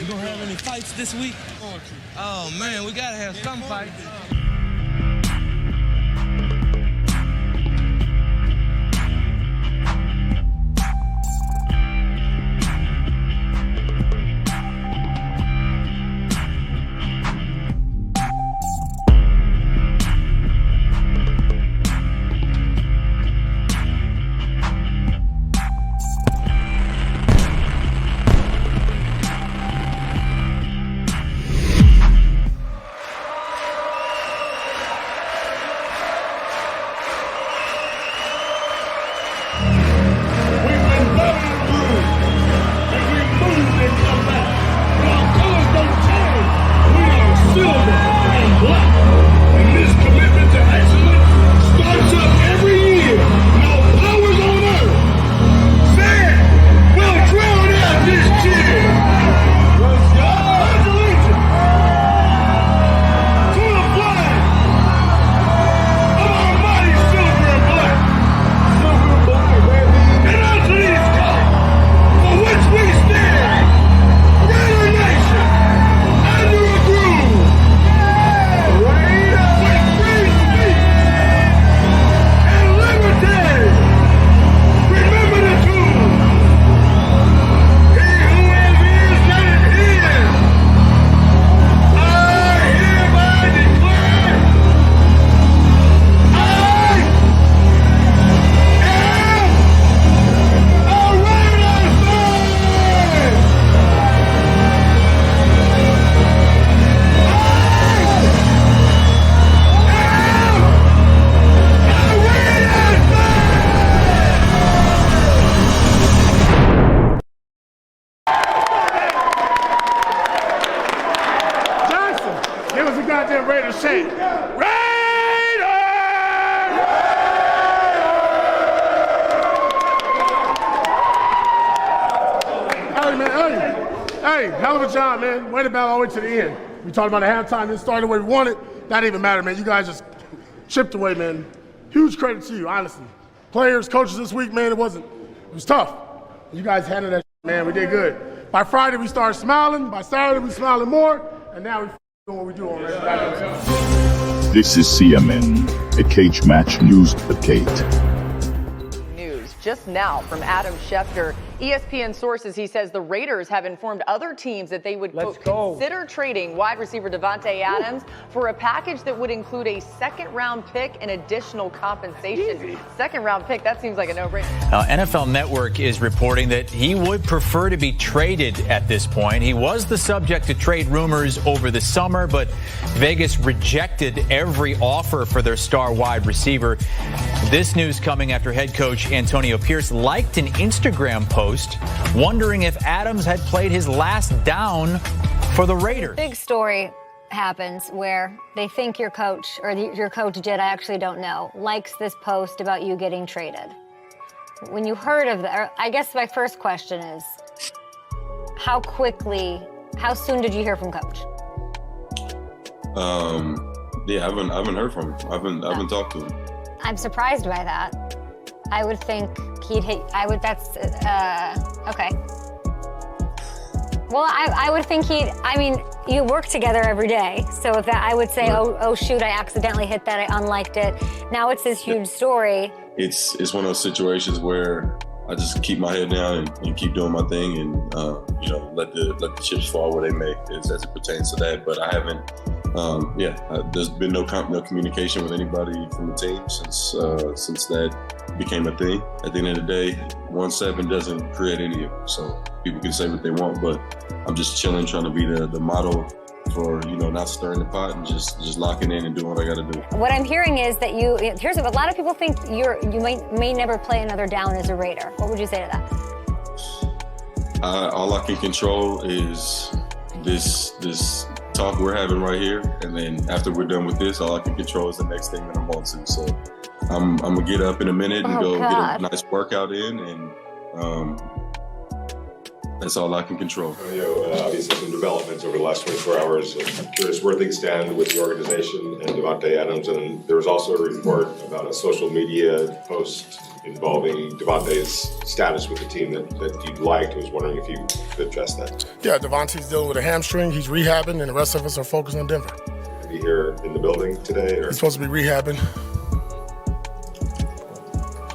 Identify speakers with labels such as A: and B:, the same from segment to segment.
A: You gonna have any fights this week? Oh man, we gotta have some fights.
B: Hey, hell of a job, man. Way to battle all the way to the end. We talked about the halftime, didn't start the way we wanted. That didn't even matter, man. You guys just chipped away, man. Huge credit to you, honestly. Players, coaches this week, man, it was tough. You guys handled that shit, man. We did good. By Friday, we started smiling. By Saturday, we smiling more. And now we doing what we do on that.
C: This is CMN, a cage match news update.
D: Just now from Adam Schefter, ESPN sources, he says the Raiders have informed other teams that they would quote, consider trading wide receiver Davante Adams for a package that would include a second-round pick and additional compensation. Second-round pick, that seems like a no-brainer.
E: NFL Network is reporting that he would prefer to be traded at this point. He was the subject to trade rumors over the summer, but Vegas rejected every offer for their star wide receiver. This news coming after head coach Antonio Pierce liked an Instagram post wondering if Adams had played his last down for the Raiders.
F: Big story happens where they think your coach or your coach did, I actually don't know, likes this post about you getting traded. When you heard of that, I guess my first question is, how soon did you hear from coach?
G: Yeah, I haven't heard from him. I haven't talked to him.
F: I'm surprised by that. I would think he'd hit, okay. Well, I would think you work together every day. So if that, I would say, oh shoot, I accidentally hit that, I unliked it. Now it's this huge story.
G: It's one of those situations where I just keep my head down and keep doing my thing and, let the chips fall where they may as it pertains to that. But I haven't, there's been no communication with anybody from the team since that became a thing. At the end of the day, 1-7 doesn't create any of it. So people can say what they want, but I'm just chilling, trying to be the model for, not stirring the pot and just locking in and doing what I got to do.
F: What I'm hearing is that here's a lot of people think you may never play another down as a Raider. What would you say to that?
G: All I can control is this talk we're having right here, and then after we're done with this, all I can control is the next thing that I'm on to. So I'm gonna get up in a minute and get a nice workout in, and that's all I can control.
H: Obviously some developments over the last 24 hours. I'm curious where things stand with the organization and Davante Adams. And there was also a report about a social media post involving Davante's status with the team that you liked. I was wondering if you could address that.
B: Yeah, Davante's dealing with a hamstring. He's rehabbing, and the rest of us are focused on Denver.
H: Is he here in the building today? Or?
B: He's supposed to be rehabbing.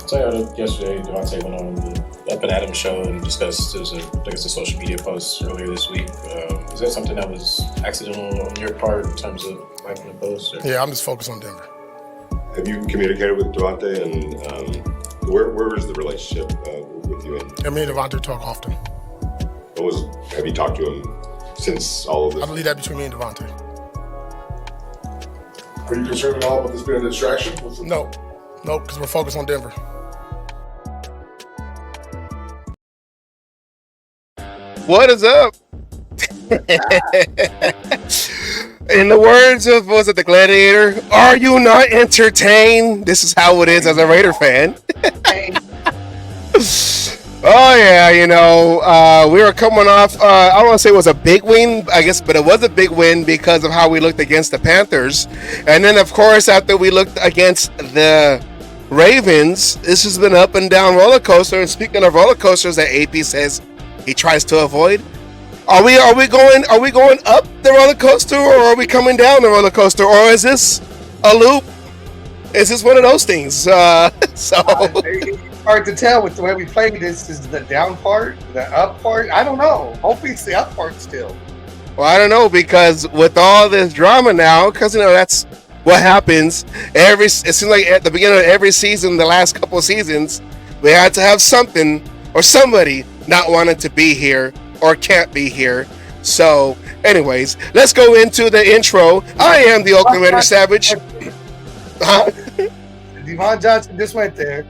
I: So yesterday, Davante went on the Up and Adams show and discussed, a social media post earlier this week. Is that something that was accidental on your part in terms of liking the post? Or?
B: Yeah, I'm just focused on Denver.
H: Have you communicated with Davante, and where is the relationship with you?
B: And me and Davante talk often.
H: Have you talked to him since all of this?
B: I believe that between me and Davante.
J: Are you concerned at all about this being a distraction?
B: No, because we're focused on Denver.
K: What is up? In the words of, was it the Gladiator? Are you not entertained? This is how it is as a Raider fan. Oh yeah, we were coming off. I don't want to say it was a big win, I guess, but it was a big win because of how we looked against the Panthers, and then of course after we looked against the Ravens, this has been up and down roller coaster. And speaking of roller coasters, that AP says he tries to avoid. Are we going up the roller coaster, or are we coming down the roller coaster, or is this a loop? Is this one of those things?
L: It's hard to tell with the way we played this. Is the down part, the up part? I don't know. Hopefully it's the up part still.
K: Well, I don't know, because with all this drama now, because that's what happens. It seems like at the beginning of every season, the last couple of seasons, we had to have something or somebody not wanting to be here or can't be here. So, anyways, let's go into the intro. I am the Oakland Raiders Savage.
L: Devon Johnson just went there.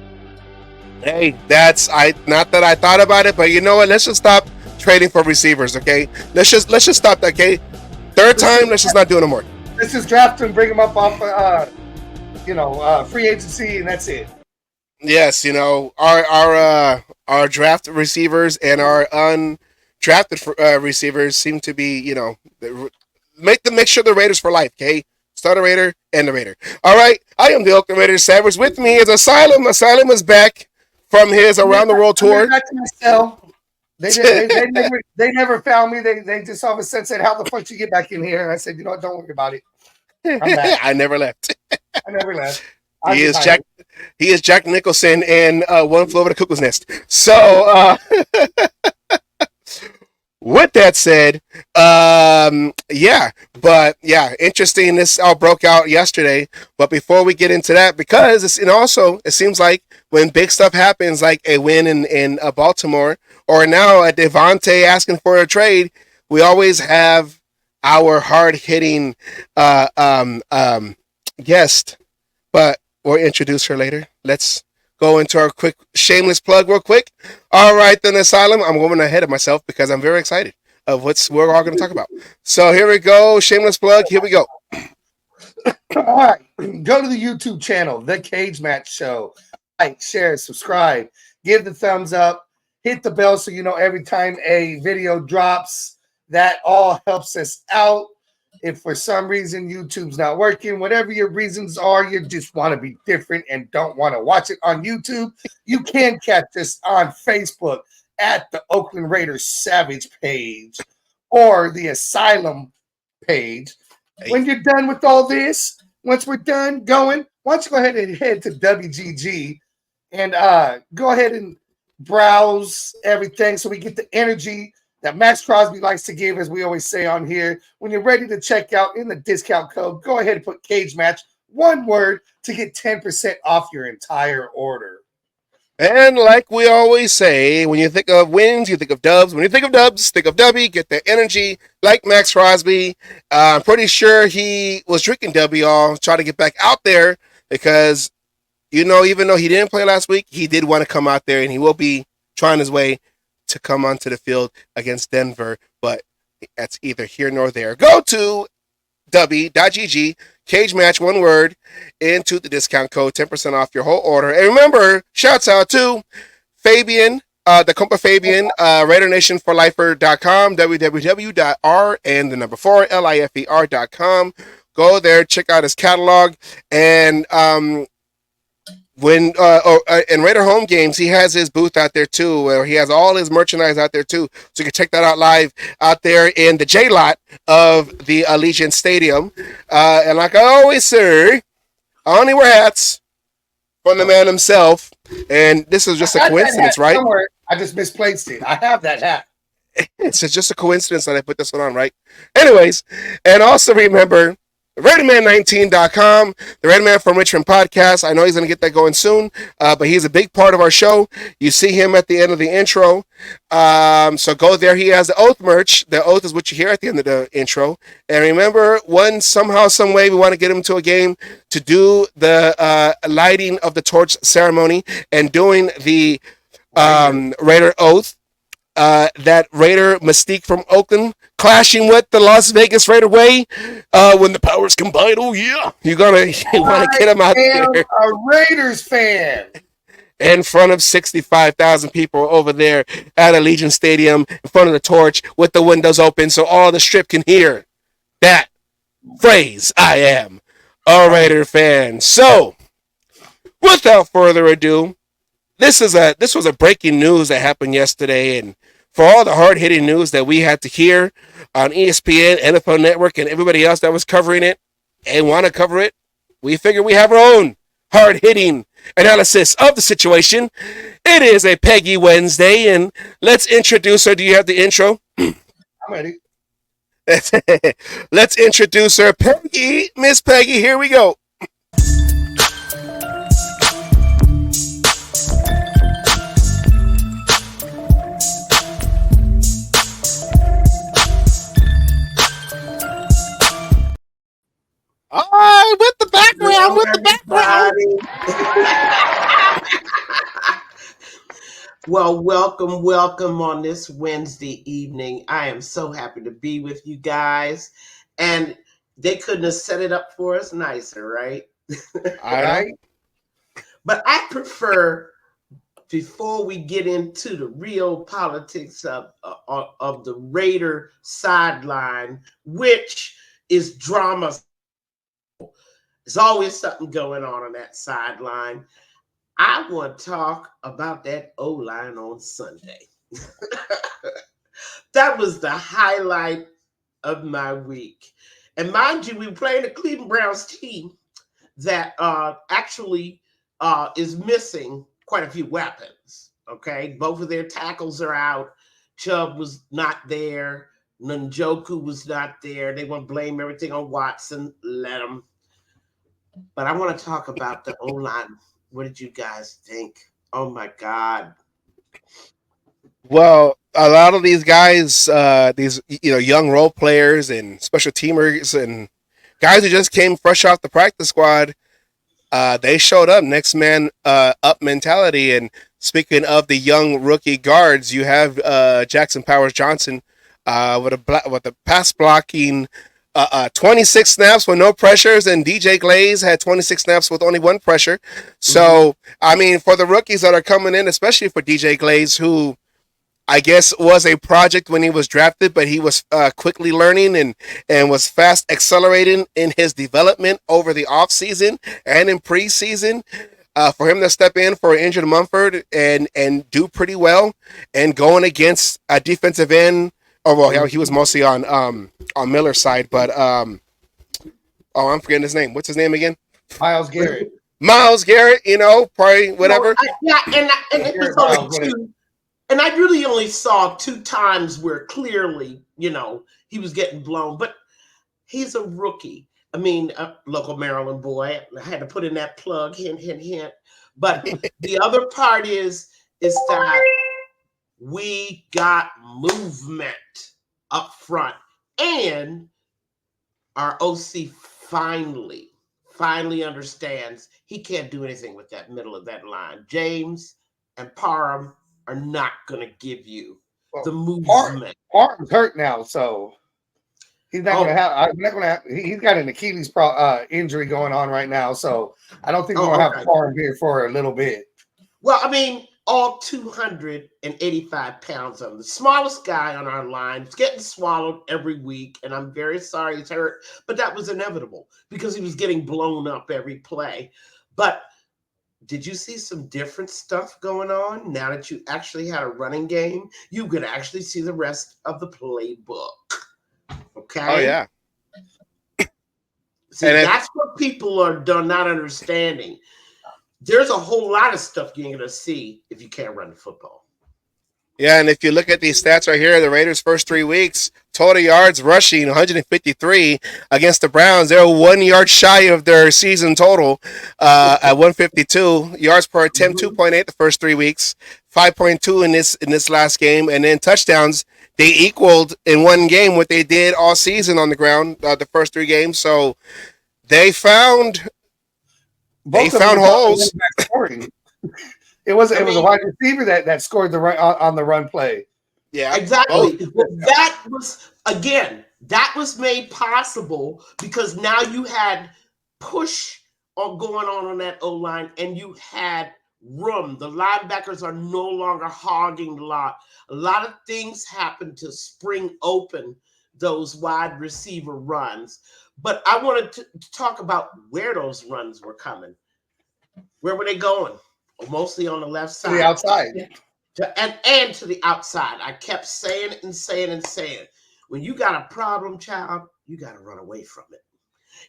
K: Hey, not that I thought about it, but you know what? Let's just stop trading for receivers, okay? Let's just stop that, okay? Third time, let's just not do it no more.
L: Let's just draft him, bring him up off, free agency, and that's it.
K: Yes, our draft receivers and our undrafted receivers seem to be, make sure the Raiders for life, okay? Start a Raider, end a Raider. All right, I am the Oakland Raiders Savage. With me is Asylum. Asylum is back from his Around the World tour.
L: Back to myself. They never found me. They just all of a sudden said, "How the fuck did you get back in here?" And I said, "Don't worry about it. I'm back."
K: I never left.
L: I never left.
K: He is Jack Nicholson in One Flew Over the Cuckoo's Nest. So, with that said, interesting. This all broke out yesterday. But before we get into that, because it seems like when big stuff happens, like a win in Baltimore, or now a Davante asking for a trade, we always have our hard-hitting guest. But we'll introduce her later. Let's go into our quick shameless plug real quick. All right, then, Asylum. I'm going ahead of myself because I'm very excited of what we're all going to talk about. So here we go. Shameless plug. Here we go.
L: All right. Go to the YouTube channel, The Cage Match Show. Like, share, subscribe. Give the thumbs up. Hit the bell so you know every time a video drops. That all helps us out. If for some reason YouTube's not working, whatever your reasons are, you just want to be different and don't want to watch it on YouTube, you can catch us on Facebook at the Oakland Raiders Savage page or the Asylum page. When you're done with all this, once we're done going, why don't you go ahead and head to WGG and go ahead and browse everything so we get the energy that Max Crosby likes to give, as we always say on here. When you're ready to check out in the discount code, go ahead and put Cage Match, one word, to get 10% off your entire order.
K: And like we always say, when you think of wins, you think of dubs. When you think of dubs, think of W, get the energy like Max Crosby. I'm pretty sure he was drinking W all, trying to get back out there because, even though he didn't play last week, he did want to come out there, and he will be trying his way to come onto the field against Denver, but that's either here nor there. Go to w.gg, Cage Match, one word, into the discount code, 10% off your whole order. And remember, shouts out to Fabian, the Compa Fabian, RaiderNationForLifer.com, www.r and the number 4, lifer.com. Go there, check out his catalog, and in Raider home games, he has his booth out there too, where he has all his merchandise out there too. So you can check that out live out there in the J lot of the Allegiant Stadium. And like I always say, I only wear hats from the man himself. And this is just a coincidence, right?
L: Somewhere. I just misplaced it. I have that hat.
K: It's just a coincidence that I put this one on, right? Anyways, and also remember, RaiderMan19.com, the Raiderman from Richmond podcast. I know he's going to get that going soon, but he's a big part of our show. You see him at the end of the intro. So go there. He has the Oath merch. The Oath is what you hear at the end of the intro. And remember, somehow, some way, we want to get him to a game to do the lighting of the torch ceremony and doing the Raider Oath. That Raider mystique from Oakland clashing with the Las Vegas Raider way when the powers combine. Oh yeah, you want to get him out there.
L: A Raiders fan
K: in front of 65,000 people over there at Allegiant Stadium in front of the torch with the windows open so all the strip can hear that phrase. I am a Raider fan. So, without further ado, this was a breaking news that happened yesterday, and for all the hard-hitting news that we had to hear on ESPN, NFL Network, and everybody else that was covering it and want to cover it, we figure we have our own hard-hitting analysis of the situation. It is a Peggy Wednesday, and let's introduce her. Do you have the intro?
L: I'm ready.
K: Let's introduce her. Peggy, Miss Peggy, here we go. All right, with the background.
M: Well, welcome on this Wednesday evening. I am so happy to be with you guys. And they couldn't have set it up for us nicer, right?
K: All right.
M: But I prefer, before we get into the real politics of the Raider sideline, which is drama. There's always something going on that sideline. I want to talk about that O-line on Sunday. That was the highlight of my week. And mind you, we were playing the Cleveland Browns team that actually is missing quite a few weapons, okay? Both of their tackles are out. Chubb was not there. Njoku was not there. They want to blame everything on Watson. Let them. But I want to talk about the O-line. What did you guys think? Oh, my God.
K: Well, a lot of these guys, these young role players and special teamers and guys who just came fresh off the practice squad, they showed up. Next man up mentality. And speaking of the young rookie guards, you have Jackson Powers Johnson with a pass blocking 26 snaps with no pressures, and DJ Glaze had 26 snaps with only one pressure. So, I mean, for the rookies that are coming in, especially for DJ Glaze, who I guess was a project when he was drafted, but he was quickly learning and was fast accelerating in his development over the offseason and in preseason. For him to step in for an injured Mumford and do pretty well, and going against a defensive end. Oh, well, he was mostly on Miller's side, but I'm forgetting his name. What's his name again?
L: Myles Garrett.
K: Myles Garrett, probably whatever.
M: And it was only two. And I really only saw 2 times where clearly, he was getting blown. But he's a rookie. I mean, a local Maryland boy. I had to put in that plug, hint, hint, hint. But the other part is that we got movement up front, and our OC finally understands he can't do anything with that middle of that line. James and Parham are not going to give you the movement.
L: Parham's hurt now, so he's not going to have. I'm not going to have. He's got an Achilles injury going on right now, so I don't think we're going to have Parham here for a little bit.
M: Well, I mean, all 285 pounds of them. The smallest guy on our line is getting swallowed every week, and I'm very sorry he's hurt, but that was inevitable because he was getting blown up every play. But did you see some different stuff going on now that you actually had a running game? You could actually see the rest of the playbook. Okay?
K: Oh, yeah.
M: See, that's what people are not understanding. There's a whole lot of stuff you're going to see if you can't run the football.
K: Yeah, and if you look at these stats right here, the Raiders' first 3 weeks, total yards rushing 153 against the Browns. They're 1 yard shy of their season total at 152. Yards per attempt, 2.8 the first 3 weeks, 5.2 in this last game, and then touchdowns. They equaled in one game what they did all season on the ground, the first 3 games. So they found holes.
L: It was a wide receiver that scored the run on the run play.
K: Yeah,
M: exactly. That was made possible because now you had push going on that O line, and you had room. The linebackers are no longer hogging the lot. A lot of things happen to spring open those wide receiver runs. But I wanted to talk about where those runs were coming. Where were they going? Mostly on the left side.
L: To the outside.
M: And to the outside. I kept saying it and saying and saying. When you got a problem, child, you got to run away from it.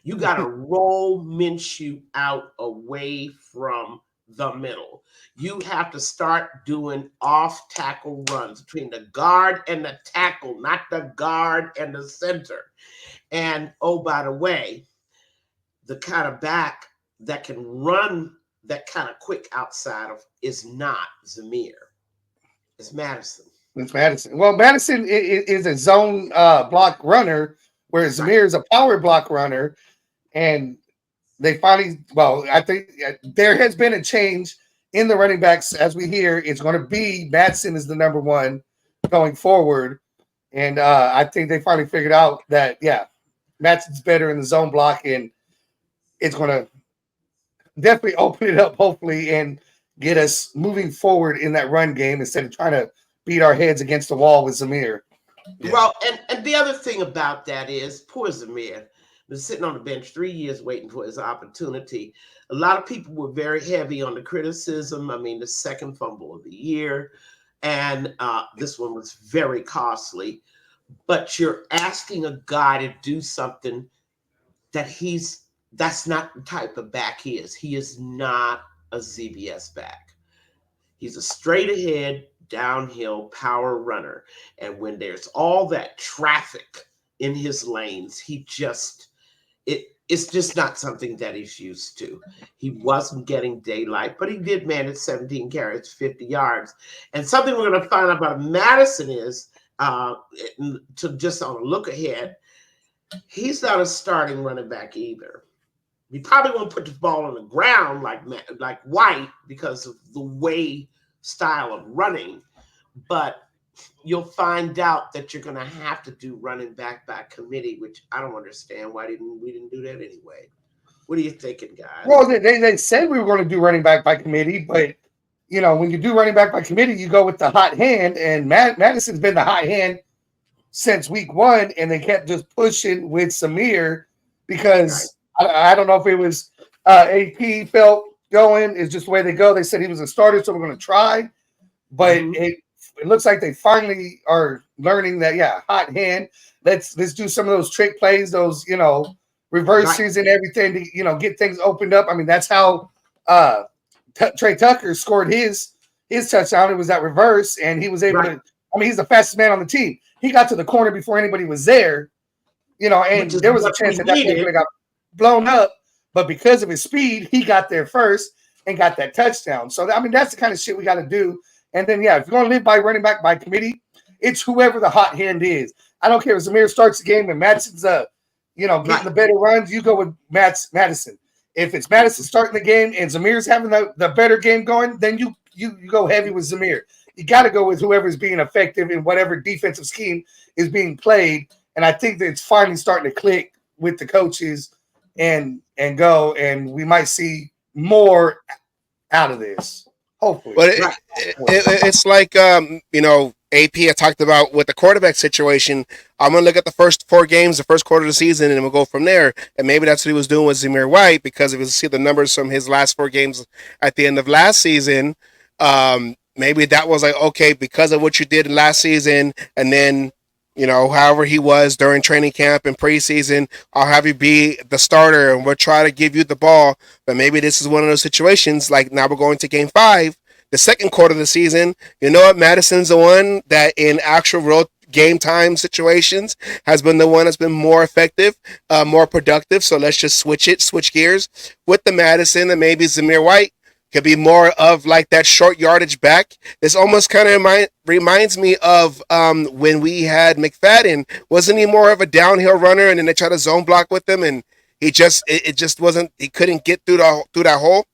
M: You got to roll Minshew out away from the middle. You have to start doing off-tackle runs between the guard and the tackle, not the guard and the center. And, oh, by the way, the kind of back that can run that kind of quick outside of is not Zamir. It's Madison.
L: It's Madison. Well, Madison is a zone block runner, whereas Zamir is a power block runner. And they finally, I think there has been a change in the running backs. As we hear, it's going to be Madison is the number one going forward. And I think they finally figured out that, Madison's better in the zone block, and it's going to definitely open it up, hopefully, and get us moving forward in that run game instead of trying to beat our heads against the wall with Zamir.
M: Yeah. Well, and the other thing about that is poor Zamir was sitting on the bench 3 years waiting for his opportunity. A lot of people were very heavy on the criticism. I mean, the second fumble of the year, and this one was very costly. But you're asking a guy to do something that's not the type of back he is. He is not a ZBS back. He's a straight ahead, downhill power runner. And when there's all that traffic in his lanes, it's just not something that he's used to. He wasn't getting daylight, but he did manage 17 carries, 50 yards. And something we're going to find out about Madison is, to just on a look ahead, he's not a starting running back either. He probably won't put the ball on the ground like White because of the style of running, but you'll find out that you're going to have to do running back by committee, which I don't understand. Why we didn't do that anyway? What are you thinking, guys?
L: Well, they said we were going to do running back by committee, but when you do running back by committee, you go with the hot hand, and Madison's been the hot hand since week 1, and they kept just pushing with Zamir because I don't know if it was AP felt going. It's just the way they go. They said he was a starter, so we're going to try. But it looks like they finally are learning that, hot hand. Let's do some of those trick plays, those, reverses and everything to, get things opened up. I mean, that's how Trey Tucker scored his touchdown. It was that reverse, and he was able to – he's the fastest man on the team. He got to the corner before anybody was there, and there was a chance that play could have got blown up, but because of his speed, he got there first and got that touchdown. So, that's the kind of shit we got to do. And then, if you're going to live by running back by committee, it's whoever the hot hand is. I don't care if Zamir starts the game and Madison's, getting the better runs, you go with Madison. If it's Madison starting the game and Zamir's having the better game going, then you go heavy with Zamir. You got to go with whoever's being effective in whatever defensive scheme is being played. And I think that it's finally starting to click with the coaches and go, and we might see more out of this. Hopefully.
K: But it's like, AP I talked about with the quarterback situation. I'm going to look at the first 4 games, the first quarter of the season, and we'll go from there. And maybe that's what he was doing with Zamir White, because if you see the numbers from his last 4 games at the end of last season, maybe that was like, okay, because of what you did last season, and then, however he was during training camp and preseason, I'll have you be the starter, and we'll try to give you the ball. But maybe this is one of those situations, like now we're going to game 5, the second quarter of the season. You know what? Madison's the one that in actual real game time situations has been the one that's been more effective, more productive. So let's just switch gears with the Madison, and maybe Zamir White could be more of like that short yardage back. This almost kind of reminds me of when we had McFadden. Wasn't he more of a downhill runner, and then they tried to zone block with him, and he just wasn't. He couldn't get through that hole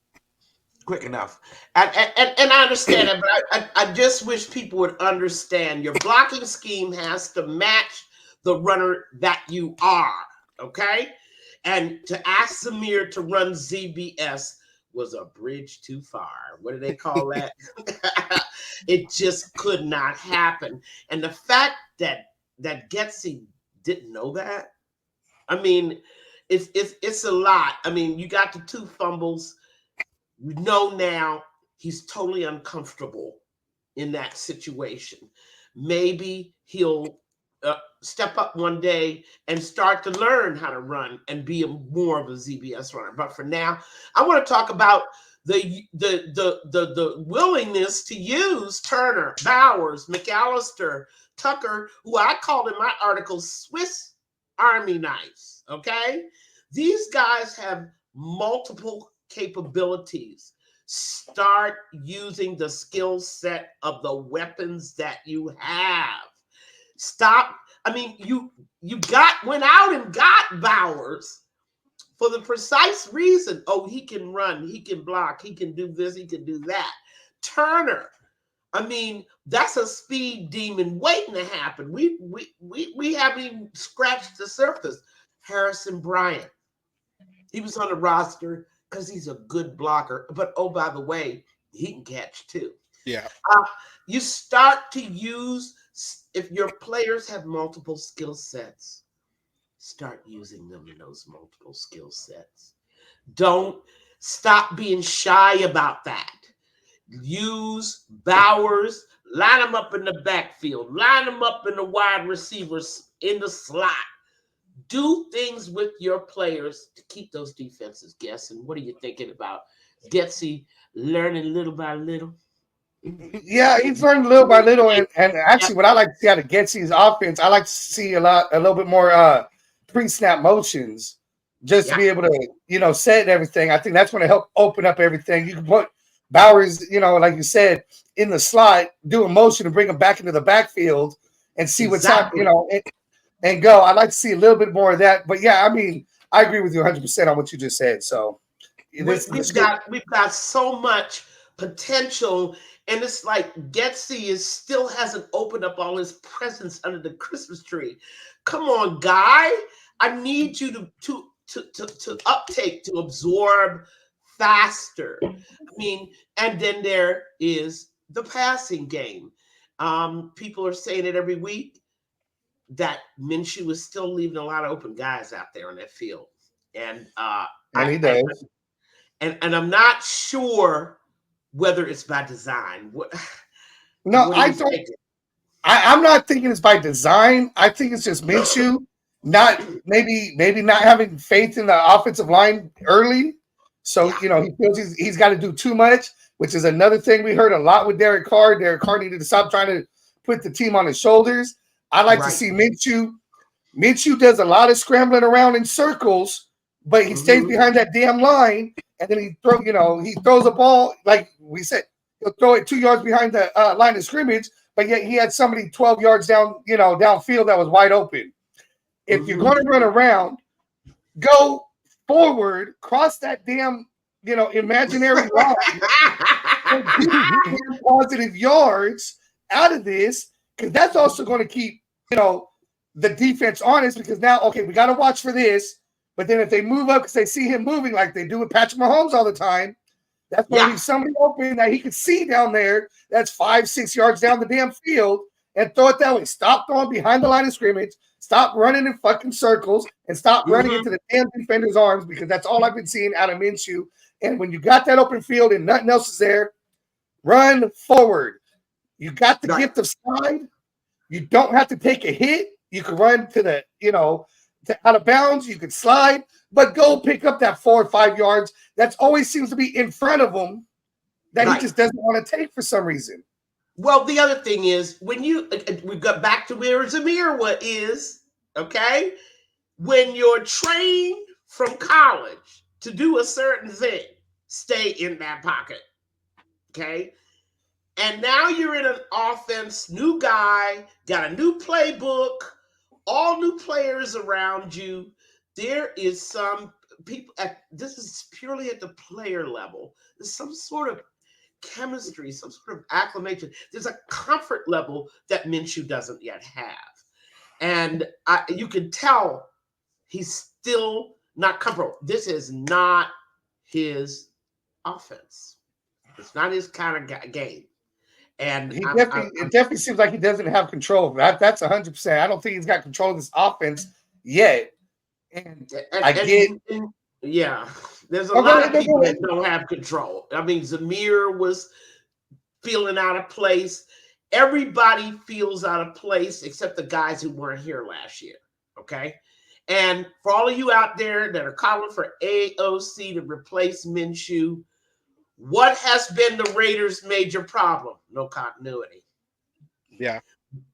M: quick enough. And I understand it, but I just wish people would understand your blocking scheme has to match the runner that you are, okay? And to ask Zamir to run ZBS was a bridge too far. What do they call that? It just could not happen. And the fact that Getsy didn't know that, I mean, it's a lot. I mean, you got the 2 fumbles. You know now he's totally uncomfortable in that situation. Maybe he'll step up one day and start to learn how to run and be more of a ZBS runner. But for now, I want to talk about the willingness to use Turner, Bowers, McAllister, Tucker, who I called in my article Swiss Army knives. Okay, these guys have multiple capabilities. Start using the skill set of the weapons that you have. Stop. I mean, you went out and got Bowers for the precise reason. Oh, he can run, he can block, he can do this, he can do that. Turner, I mean, that's a speed demon waiting to happen. We haven't even scratched the surface. Harrison Bryant, he was on the roster because he's a good blocker. But, oh, by the way, he can catch too.
K: Yeah.
M: You start to use, if your players have multiple skill sets, start using them in those multiple skill sets. Don't stop being shy about that. Use Bowers, line them up in the backfield, line them up in the wide receivers in the slot. Do things with your players to keep those defenses guessing. What are you thinking about Getsy learning little by little?
L: Yeah, he's learning little by little, and actually, what I like to see out of Getsy's offense, I like to see a little bit more pre-snap motions, just to be able to set everything. I think that's going to help open up everything. You can put Bowers, like you said, in the slot, do a motion and bring him back into the backfield and see what's happening, and go. I'd like to see a little bit more of that. But yeah, I mean, I agree with you 100% on what you just said. So
M: we've got so much potential, and it's like Getsy still hasn't opened up all his presents under the Christmas tree. Come on, guy. I need you to uptake, to absorb faster. I mean, and then there is the passing game. People are saying it every week that Minshew is still leaving a lot of open guys out there on that field. And
L: he does.
M: And I'm not sure whether it's by design.
L: No, I don't. I'm not thinking it's by design. I think it's just Minshew maybe not having faith in the offensive line early. So, he feels he's got to do too much, which is another thing we heard a lot with Derek Carr. Derek Carr needed to stop trying to put the team on his shoulders. I like to see Minshew. Minshew does a lot of scrambling around in circles, but he stays behind that damn line, and then he throws a ball, like we said, he'll throw it 2 yards behind the line of scrimmage, but yet he had somebody 12 yards down, downfield that was wide open. If you're going to run around, go forward, cross that damn, imaginary line, and get positive yards out of this, because that's also going to keep, the defense honest, because now, okay, we got to watch for this, but then if they move up because they see him moving like they do with Patrick Mahomes all the time, That's going to leave somebody open that he could see down there that's 5-6 yards down the damn field and throw it that way. Stop throwing behind the line of scrimmage. Stop running in fucking circles and stop running into the damn defender's arms, because that's all I've been seeing out of Minshew. And when you got that open field and nothing else is there, run forward. You got the gift of slide. You don't have to take a hit. You can run to the, out of bounds. You can slide, but go pick up that 4 or 5 yards. That always seems to be in front of him that he just doesn't want to take for some reason.
M: Well, the other thing is, when we got back to where Zamir is, okay? When you're trained from college to do a certain thing, stay in that pocket, okay? And now you're in an offense, new guy, got a new playbook, all new players around you. There is some people, this is purely at the player level. There's some sort of chemistry, some sort of acclimation. There's a comfort level that Minshew doesn't yet have. And you can tell he's still not comfortable. This is not his offense. It's not his kind of game. And
L: it definitely seems like he doesn't have control. That's 100%. I don't think he's got control of this offense yet. And
M: there's a lot of people that don't have control. I mean, Zamir was feeling out of place. Everybody feels out of place except the guys who weren't here last year. Okay. And for all of you out there that are calling for AOC to replace Minshew, what has been the Raiders' major problem? No continuity.
K: Yeah.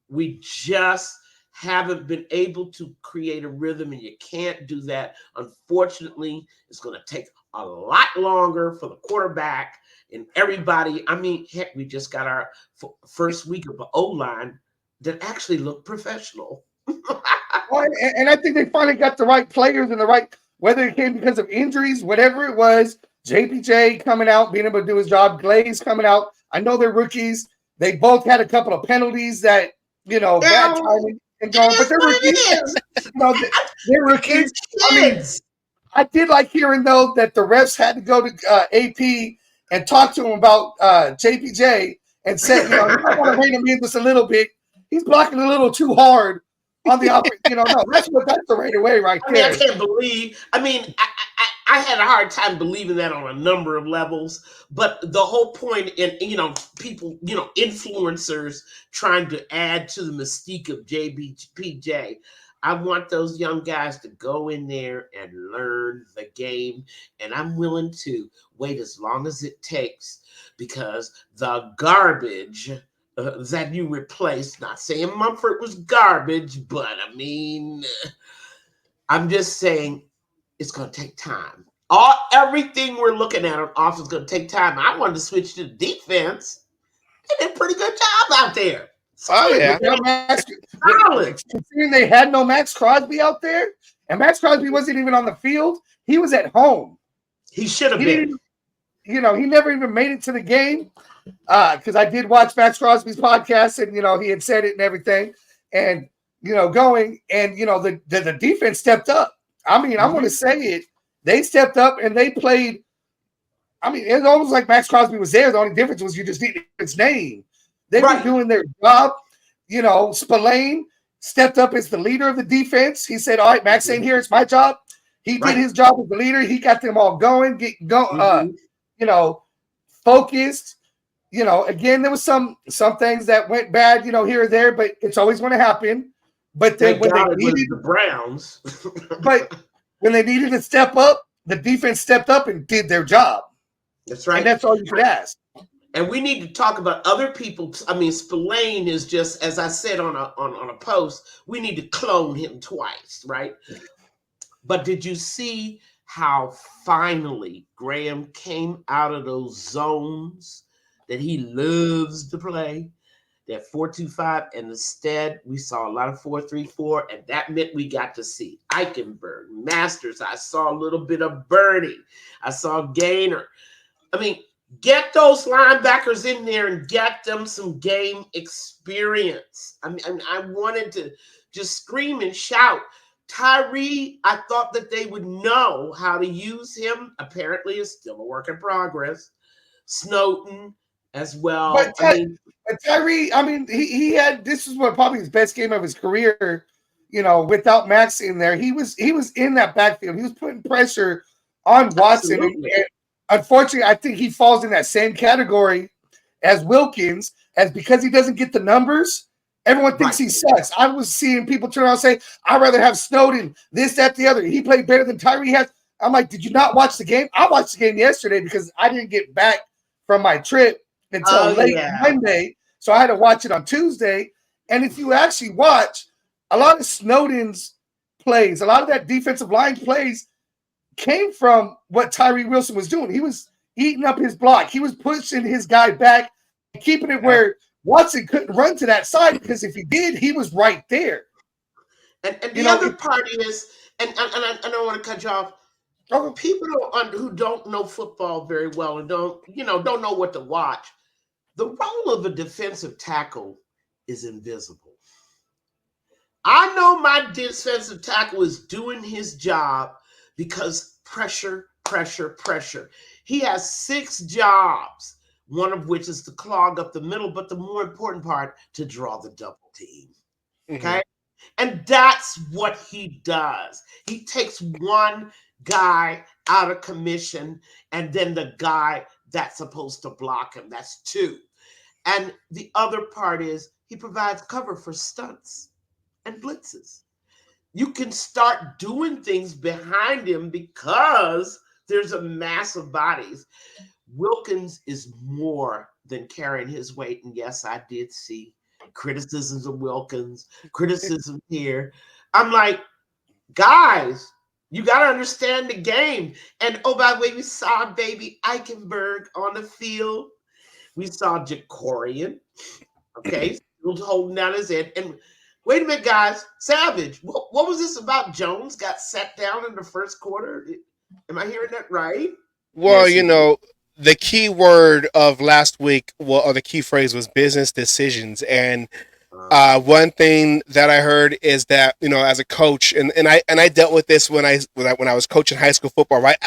M: We just haven't been able to create a rhythm, and you can't do that. Unfortunately, it's going to take a lot longer for the quarterback and everybody. I mean, heck, we just got our first week of the O-line that actually looked professional.
L: Well, and I think they finally got the right players and the right, whether it came because of injuries, whatever it was. JPJ coming out, being able to do his job. Glaze coming out. I know they're rookies. They both had a couple of penalties that, bad timing and going, but they're rookies. They're rookies. I mean, I did like hearing, though, that the refs had to go to AP and talk to him about JPJ and say, I want to rein him in just a little bit. He's blocking a little too hard on the offense. No, that's the right away right there.
M: I can't believe. I had a hard time believing that on a number of levels, but the whole point in, people, influencers trying to add to the mystique of JPJ. I want those young guys to go in there and learn the game, and I'm willing to wait as long as it takes, because the garbage that you replaced, not saying Mumford was garbage, but I mean, I'm just saying it's going to take time. Everything we're looking at on offense is going to take time. I wanted to switch to defense. They did a pretty good job out there.
K: Oh, yeah.
L: Considering they had no Max Crosby out there, and Max Crosby wasn't even on the field, he was at home.
M: He should have been.
L: He never even made it to the game, because I did watch Max Crosby's podcast, and, he had said it and everything. And, the defense stepped up. I mean, I'm going to say it. They stepped up and they played. I mean, it's almost like Max Crosby was there. The only difference was you just needed his name. They were doing their job. Spillane stepped up as the leader of the defense. He said, all right, Max ain't here. It's my job. He did his job as the leader. He got them all going, focused. Again, there was some things that went bad, here or there, but it's always going to happen. But then when they needed
M: the Browns,
L: but when they needed to step up, the defense stepped up and did their job.
M: That's right.
L: And that's all you could ask.
M: And we need to talk about other people. I mean, Spillane is just, as I said on a post, we need to clone him twice, right? But did you see how finally Graham came out of those zones that he loves to play? That 4-2-5, and instead we saw a lot of 4-3-4, and that meant we got to see Eichenberg, Masters. I saw a little bit of Birdie. I saw Gaynor. I mean, get those linebackers in there and get them some game experience. I mean, I wanted to just scream and shout. Tyree, I thought that they would know how to use him. Apparently, it's still a work in progress. Snowden as well.
L: But Tyree, I mean, he had, this is what probably his best game of his career. Without Max in there, he was in that backfield. He was putting pressure on Watson. And unfortunately, I think he falls in that same category as Wilkins, as because he doesn't get the numbers. Everyone thinks he sucks. I was seeing people turn around and say, I'd rather have Snowden, this, that, the other. He played better than Tyree has. I'm like, did you not watch the game? I watched the game yesterday because I didn't get back from my trip until late Monday. So I had to watch it on Tuesday. And if you actually watch, a lot of Snowden's plays, a lot of that defensive line plays came from what Tyree Wilson was doing. He was eating up his block. He was pushing his guy back, keeping it where Watson couldn't run to that side, because if he did, he was right there.
M: And the other part is, and I don't want to cut you off, people who don't know football very well and don't know what to watch, the role of a defensive tackle is invisible. I know my defensive tackle is doing his job because pressure. He has 6 jobs, one of which is to clog up the middle, but the more important part, to draw the double team. Okay? And that's what he does. He takes one guy out of commission, and then the guy that's supposed to block him, that's 2. And the other part is he provides cover for stunts and blitzes. You can start doing things behind him because there's a mass of bodies. Wilkins is more than carrying his weight. And yes, I did see criticisms of Wilkins, criticism here. I'm like, guys, you got to understand the game. And oh, by the way, we saw baby Eichenberg on the field. We saw Jacorian, okay, still holding down his head. And wait a minute, guys, Savage, what was this about? Jones got sat down in the first quarter? Am I hearing that right?
K: Well, the key word of last week, or the key phrase, was business decisions. And one thing that I heard is that, as a coach, and I dealt with this when I was coaching high school football, right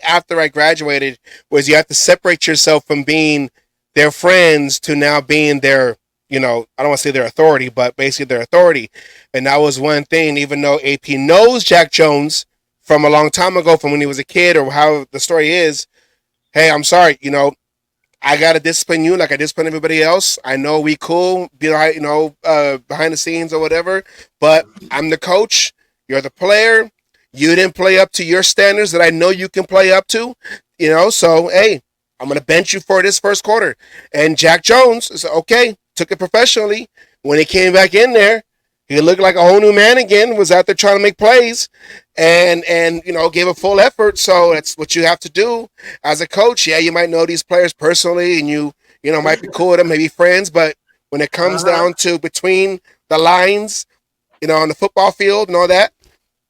K: after I graduated, was you have to separate yourself from being their friends to now being their, I don't want to say their authority, but basically their authority. And that was one thing, even though AP knows Jack Jones from a long time ago, from when he was a kid, or how the story is, hey, I'm sorry, I got to discipline you like I discipline everybody else. I know we cool, behind the scenes or whatever, but I'm the coach. You're the player. You didn't play up to your standards that I know you can play up to, so, hey, I'm going to bench you for this first quarter. And Jack Jones said, okay, took it professionally. When he came back in there, he looked like a whole new man again, was out there trying to make plays and gave a full effort. So that's what you have to do as a coach. Yeah, you might know these players personally and you might be cool with them, maybe friends, but when it comes down to between the lines, on the football field and all that,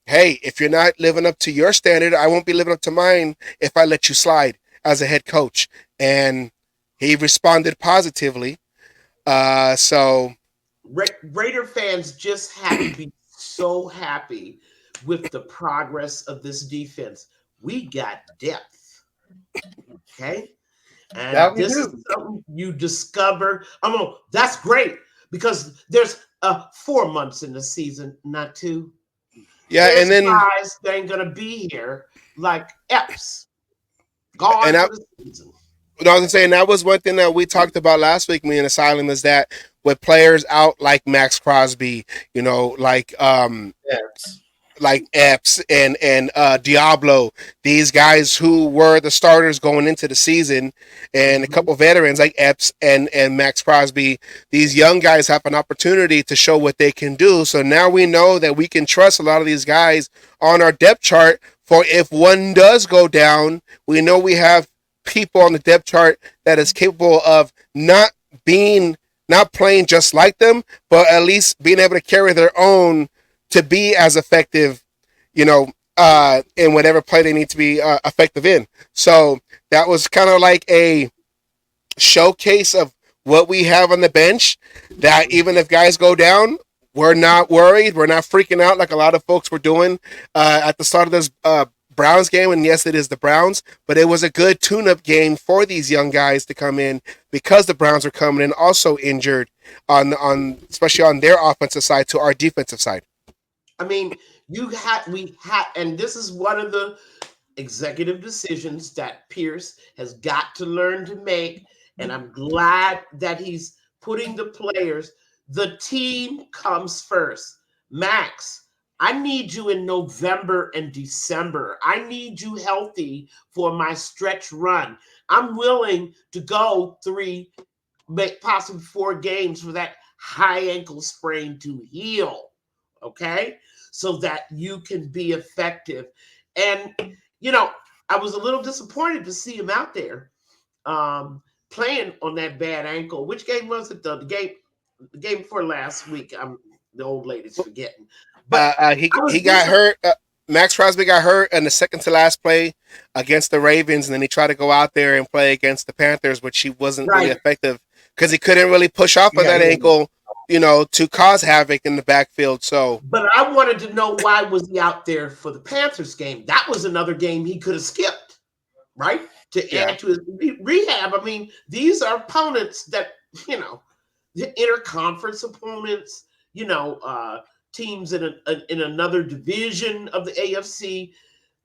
K: hey, if you're not living up to your standard, I won't be living up to mine if I let you slide as a head coach. And he responded positively. So
M: Raider fans just have to be so happy with the progress of this defense. We got depth. Okay? And this is something you discover. That's great, because there's 4 months in the season, not 2.
K: Yeah,
M: there's
K: and then
M: guys that ain't gonna be here, like Epps. Gone for the season.
K: I was saying that was one thing that we talked about last week, me and Asylum, is that with players out like Max Crosby, like Epps and Diablo, these guys who were the starters going into the season, and a couple veterans like Epps and Max Crosby, these young guys have an opportunity to show what they can do. So now we know that we can trust a lot of these guys on our depth chart, for if one does go down, we know we have people on the depth chart that is capable of not playing just like them, but at least being able to carry their own to be as effective, in whatever play they need to be effective in. So that was kind of like a showcase of what we have on the bench, that even if guys go down, we're not worried. We're not freaking out like a lot of folks were doing at the start of this Browns game, and yes, it is the Browns, but it was a good tune-up game for these young guys to come in because the Browns are coming in also injured on especially on their offensive side to our defensive side.
M: I mean, we had, and this is one of the executive decisions that Pierce has got to learn to make, and I'm glad that he's putting the players. The team comes first. Max, I need you in November and December. I need you healthy for my stretch run. I'm willing to go 3, possibly 4 games for that high ankle sprain to heal, okay? So that you can be effective. And, you know, I was a little disappointed to see him out there playing on that bad ankle. Which game was it, though? The game before last week. The old lady's forgetting. But
K: he got hurt. Max Crosby got hurt in the second to last play against the Ravens, and then he tried to go out there and play against the Panthers, but he wasn't really effective because he couldn't really push off of that ankle, you know, to cause havoc in the backfield. So,
M: but I wanted to know, why was he out there for the Panthers game? That was another game he could have skipped, right? To add to his rehab. I mean, these are opponents that, you know, the interconference opponents, you know, teams in another division of the AFC.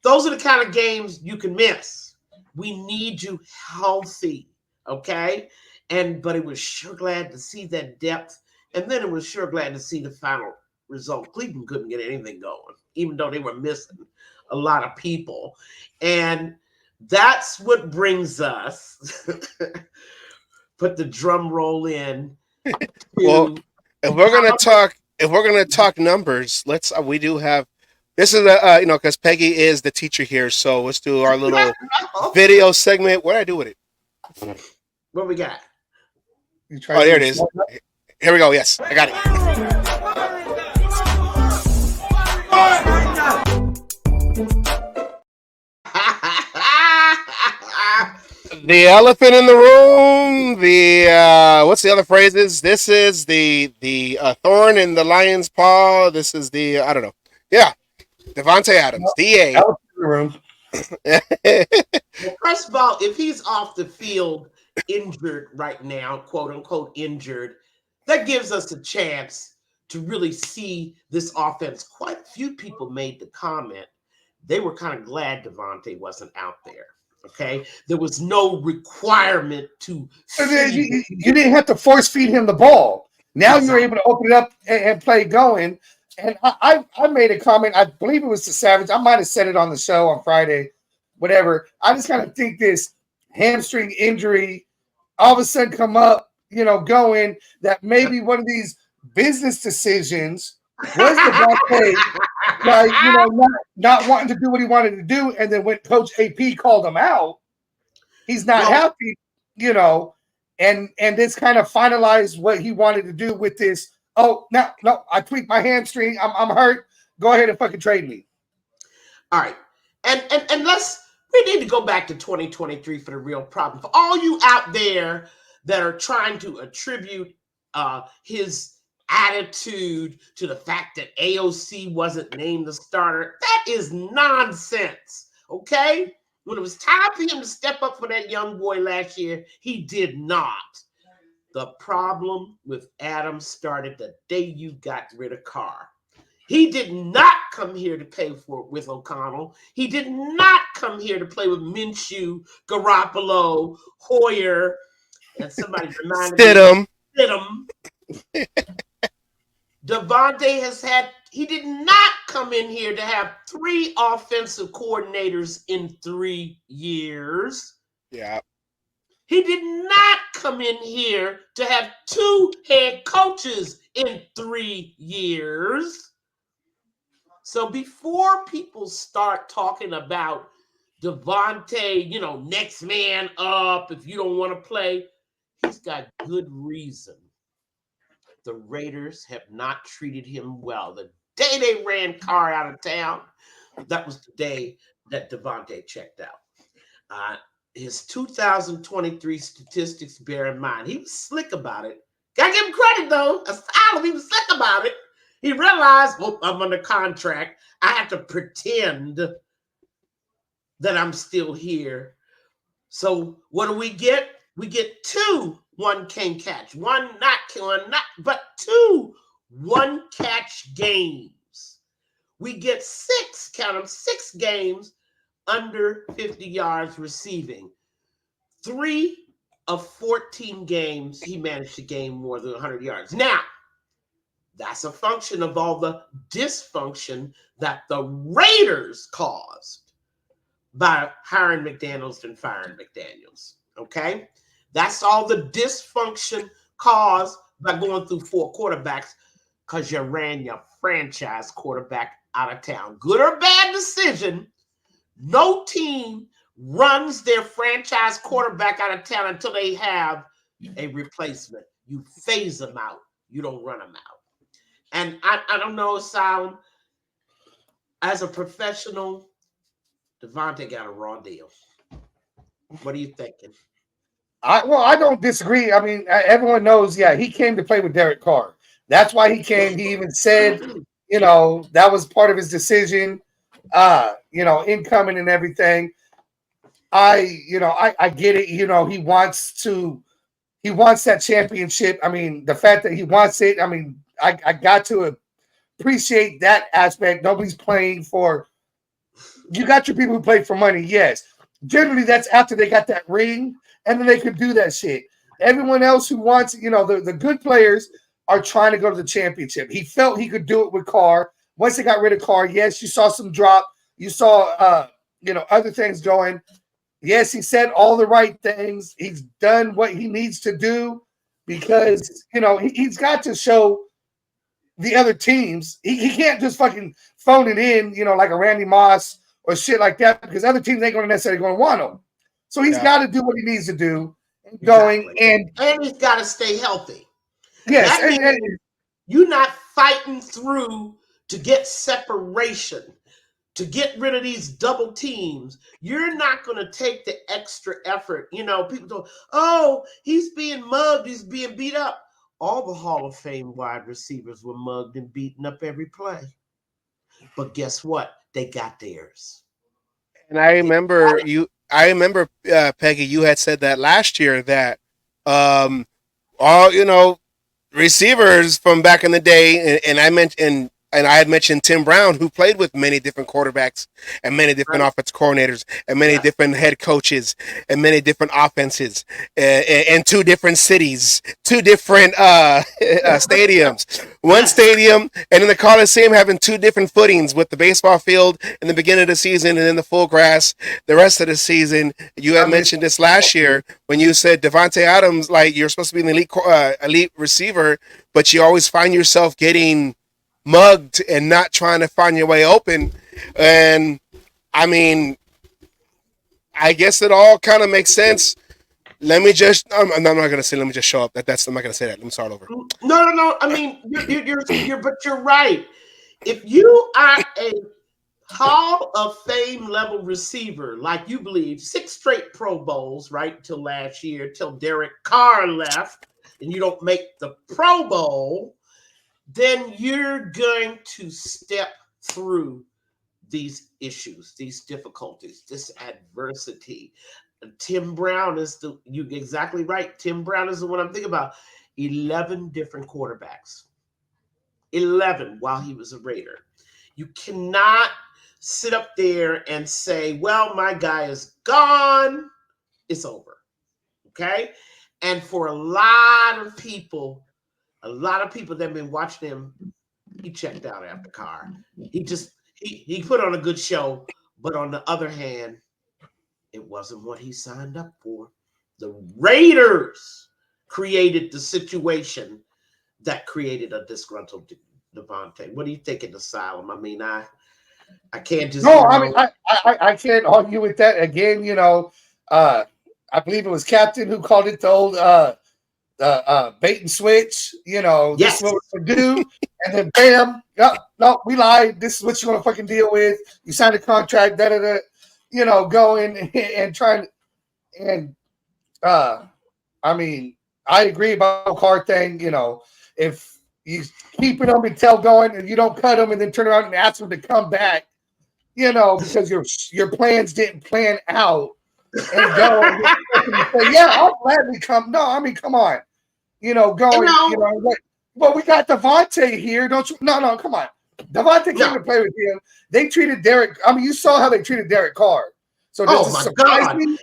M: Those are the kind of games you can miss. We need you healthy, okay? But it was sure glad to see that depth. And then it was sure glad to see the final result. Cleveland couldn't get anything going, even though they were missing a lot of people. And that's what brings us, put the drum roll in.
K: Well, if we're gonna talk numbers, we do have. This is you know, because Peggy is the teacher here, so let's do our little video segment. What did I do with it?
M: What we got?
K: Oh, there it is. Here we go. Yes, I got it. The elephant in the room. The what's the other phrases? This is the thorn in the lion's paw. This is the I don't know. Yeah, Davante Adams, DA.
L: Elephant in the room.
M: Well, first of all, if he's off the field injured right now, quote unquote injured, that gives us a chance to really see this offense. Quite a few people made the comment they were kind of glad Davante wasn't out there. Okay, there was no requirement to.
L: You didn't have to force feed him the ball. Now you're able to open it up and play going. And I made a comment. I believe it was to Savage. I might have said it on the show on Friday, whatever. I just kind of think this hamstring injury all of a sudden come up, you know, going that maybe one of these business decisions was Davante, like, you know, not wanting to do what he wanted to do, and then when Coach AP called him out, he's not happy, you know, and this kind of finalized what he wanted to do with this. Oh, no, I tweaked my hamstring. I'm hurt. Go ahead and fucking trade me.
M: All right, and we need to go back to 2023 for the real problem. For all you out there that are trying to attribute his attitude to the fact that AOC wasn't named the starter, that is nonsense, okay? When it was time for him to step up for that young boy last year, he did not. The problem with Adams started the day you got rid of Carr. He did not come here to play with O'Connell. He did not come here to play with Minshew, Garoppolo, Hoyer, and somebody reminded me. Stidham. Davante he did not come in here to have 3 offensive coordinators in 3 years.
K: Yeah.
M: He did not come in here to have 2 head coaches in 3 years. So before people start talking about Davante, you know, next man up, if you don't want to play, he's got good reason. The Raiders have not treated him well. The day they ran Carr out of town, that was the day that Davante checked out. His 2023 statistics bear in mind. He was slick about it. Gotta give him credit, though. He was slick about it. He realized, I'm under contract. I have to pretend that I'm still here. So what do we get? We get 2 one-cane catch, one not, but 2 one-catch games. We get 6, count them, 6 games under 50 yards receiving. 3 of 14 games, he managed to gain more than 100 yards. Now, that's a function of all the dysfunction that the Raiders caused by hiring McDaniels and firing McDaniels, okay? That's all the dysfunction caused by going through 4 quarterbacks because you ran your franchise quarterback out of town. Good or bad decision, no team runs their franchise quarterback out of town until they have a replacement. You phase them out. You don't run them out. And I don't know, Asylum, as a professional, Davante got a raw deal. What are you thinking?
L: I don't disagree. I mean, everyone knows, yeah, he came to play with Derek Carr. That's why he came. He even said, that was part of his decision, incoming and everything. I get it. He wants that championship. I mean, the fact that he wants it, I mean, I got to appreciate that aspect. Nobody's playing for, you got your people who play for money. Yes. Generally, that's after they got that ring, and then they could do that shit. Everyone else who wants, the good players are trying to go to the championship. He felt he could do it with Carr. Once they got rid of Carr, yes, you saw some drop. You saw, other things going. Yes, he said all the right things. He's done what he needs to do because, he's got to show the other teams. He can't just fucking phone it in, like a Randy Moss or shit like that, because other teams ain't going to necessarily going to want him. So he's got to do what he needs to do. Going and
M: he's got to stay healthy.
L: Yes,
M: and you're not fighting through to get separation, to get rid of these double teams. You're not going to take the extra effort. People go, oh, he's being mugged, he's being beat up. All the Hall of Fame wide receivers were mugged and beaten up every play. But guess what? They got theirs.
K: And I remember Peggy, you had said that last year that all receivers from back in the day, and I had mentioned Tim Brown, who played with many different quarterbacks and many different offense coordinators and many different head coaches and many different offenses and 2 different cities, 2 different stadiums. One stadium and in the Coliseum having 2 different footings with the baseball field in the beginning of the season and then the full grass the rest of the season. You had mentioned this last year when you said Davante Adams, like you're supposed to be an elite receiver, but you always find yourself getting mugged and not trying to find your way open. And I mean, I guess it all kind of makes sense. Let me just, I'm not going to say, let me just show up. I'm not going to say that. Let me start over.
M: No. I mean, but you're right. If you are a Hall of Fame level receiver, like you believe, 6 straight Pro Bowls, right? Till last year, till Derek Carr left, and you don't make the Pro Bowl, then you're going to step through these issues, these difficulties, this adversity. Tim Brown is you're exactly right. Tim Brown is the one I'm thinking about. 11 different quarterbacks. 11 while he was a Raider. You cannot sit up there and say, well, my guy is gone. It's over. Okay? And for a lot of people that have been watching him, he checked out after Carr. He put on a good show, but on the other hand, it wasn't what he signed up for. The Raiders created the situation that created a disgruntled Davante. What do you think in Asylum? I mean, I can't just.
L: No, I mean, I can't argue with that. Again, I believe it was Captain who called it the old bait and switch, this is what we're gonna do, and then bam, no, we lied. This is what you're gonna fucking deal with. You signed a contract, going and trying, and I mean, I agree about the car thing. If you keeping them and going, and you don't cut them, and then turn around and ask them to come back, you know, because your plans didn't plan out and go and say, yeah, I'll gladly come. No, I mean, come on. You know, going, you know, like, well, we got Davante here. Don't you? No, come on. Davante came to play with him. They treated Derek. I mean, you saw how they treated Derek Carr. So does it surprise me?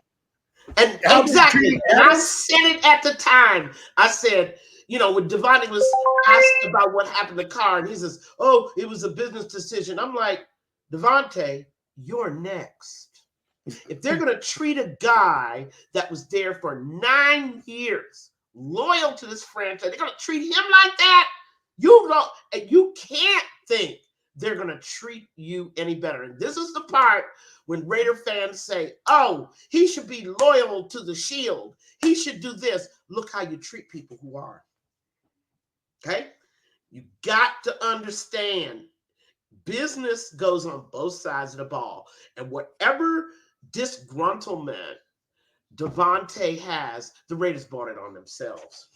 M: And exactly. And I said it at the time. I said, you know, when Davante was asked about what happened to Carr, and he says, oh, it was a business decision. I'm like, Davante, you're next. If they're going to treat a guy that was there for 9 years, loyal to this franchise, they're going to treat him like that, you can't think they're going to treat you any better. And this is the part when Raider fans say, oh, he should be loyal to the Shield. He should do this. Look how you treat people who are. Okay? You got to understand, business goes on both sides of the ball. And whatever disgruntlement Davante has, the Raiders bought it on themselves.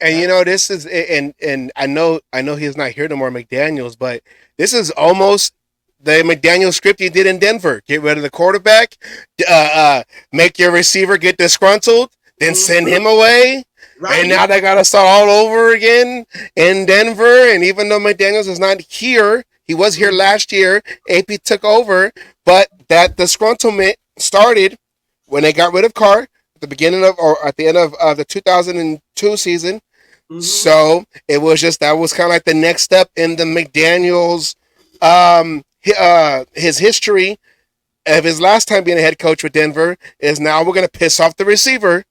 K: And you know, this is, and I know he's not here no more, McDaniels, but this is almost the McDaniels script he did in Denver. Get rid of the quarterback, make your receiver get disgruntled, then send him away. Right. And now they got to start all over again in Denver. And even though McDaniels is not here, he was here last year. AP took over, but that disgruntlement started when they got rid of Carr at the beginning of, or at the end of the 2002 season. So it was just, that was kind of like the next step in the McDaniels, his history of his last time being a head coach with Denver is now we're going to piss off the receiver.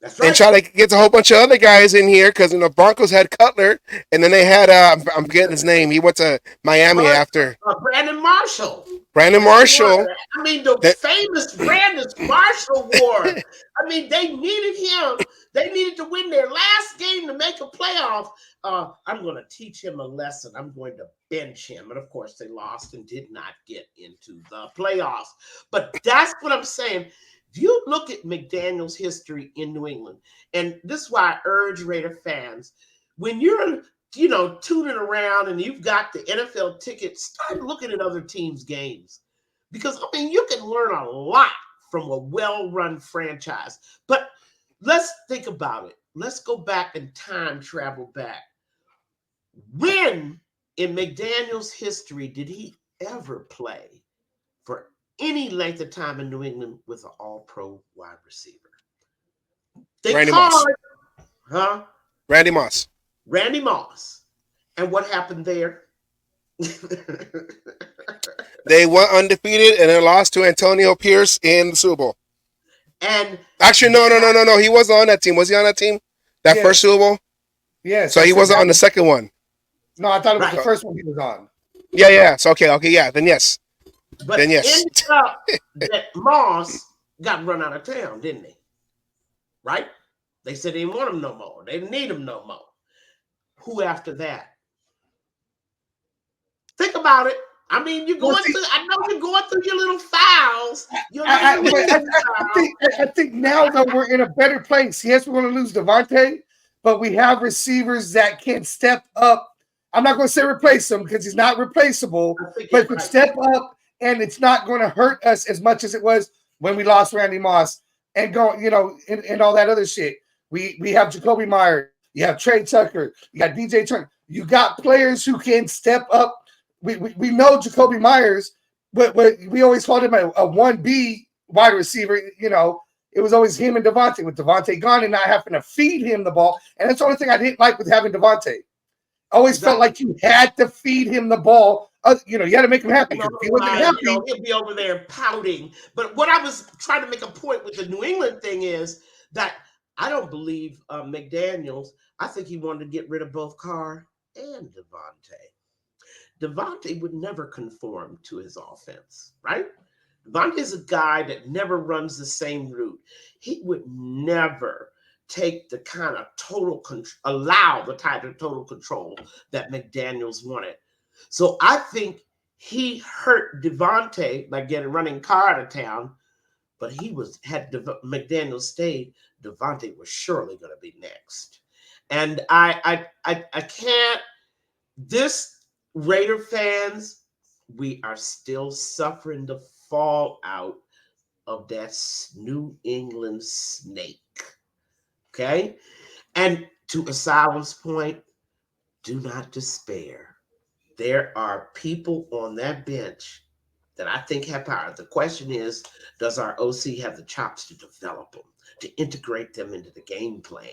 K: That's right. And try to get a whole bunch of other guys in here because the Broncos had Cutler, and then they had I'm getting his name. He went to Miami after.
M: Brandon Marshall.
K: Brandon Marshall.
M: I mean, the famous Brandon Marshall War. I mean, they needed him. They needed to win their last game to make a playoff. I'm going to teach him a lesson. I'm going to bench him. And of course, they lost and did not get into the playoffs. But that's what I'm saying. If you look at McDaniel's history in New England, and this is why I urge Raider fans, when you're, you know, tuning around and you've got the NFL ticket, start looking at other teams' games. Because, I mean, you can learn a lot from a well-run franchise. But let's think about it. Let's go back in time, travel back. When in McDaniel's history did he ever play for any length of time in New England with an all-pro wide receiver?
K: Randy Moss.
M: Huh?
K: Randy Moss.
M: Randy Moss. And what happened there?
K: They went undefeated and then lost to Antonio Pierce in the Super Bowl.
M: And
K: actually, no. He wasn't on that team. Was he on that team? That first Super Bowl?
L: Yes.
K: So he wasn't on the second one.
L: No, I thought it was the first one he was on.
K: Yeah. So okay, yeah. Then yes.
M: But ended up that Moss got run out of town, didn't he? Right? They said they didn't want him no more. They didn't need him no more. Who after that? Think about it. I mean, you're going through. I know you're going through your little files.
L: I think now that we're in a better place. Yes, we're going to lose Davante, but we have receivers that can step up. I'm not going to say replace him because he's not replaceable, but could step up, and it's not going to hurt us as much as it was when we lost Randy Moss and go, you know, and all that other shit. We have Jacoby Myers, you have Trey Tucker, you got DJ Turner, you got players who can step up. We know Jacoby Myers, but we always called him a 1B wide receiver. You know, it was always him and Davante, with Davante gone and not having to feed him the ball. And that's the only thing I didn't like with having Davante. I always felt like you had to feed him the ball. You know, you had to make him happy. If he wasn't happy,
M: he'll be over there pouting. But what I was trying to make a point with the New England thing is that I don't believe McDaniels. I think he wanted to get rid of both Carr and Davante. Davante would never conform to his offense, right? Davante is a guy that never runs the same route. He would never take the kind of total control, allow the type of total control that McDaniels wanted. So I think he hurt Davante by running Carr out of town, but had McDaniels stayed, Davante was surely going to be next. And I can't. This Raider fans, we are still suffering the fallout of that New England snake. Okay? And to Asylum's point, do not despair. There are people on that bench that I think have power. The question is, does our OC have the chops to develop them, to integrate them into the game plan,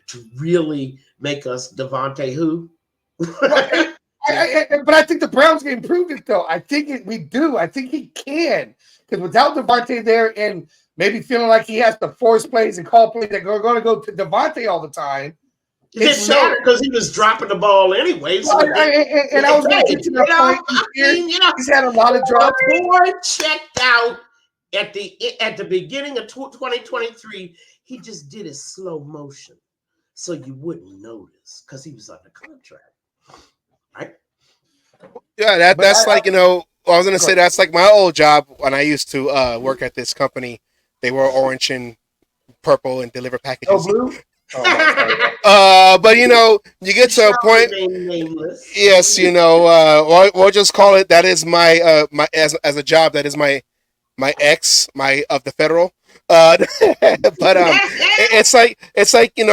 M: to really make us Davante who?
L: But I think the Browns game proved it, though. I think we do. I think he can. Because without Davante there and maybe feeling like he has to force plays and call plays that are going to go to Davante all the time.
M: It didn't matter because he was dropping the ball anyway. So
L: and I was going to get to that point. He's had a lot of drops.
M: The boy checked out at the beginning of 2023. He just did it slow motion, so you wouldn't notice because he was under contract, right?
K: Yeah, that's like, I was going to say that's like my old job when I used to work at this company. They were orange and purple and deliver packages.
L: Oh, blue? Oh,
K: but you get to a point. Yes, we'll just call it. That is my my as a job. That is my ex of the federal. But it's like in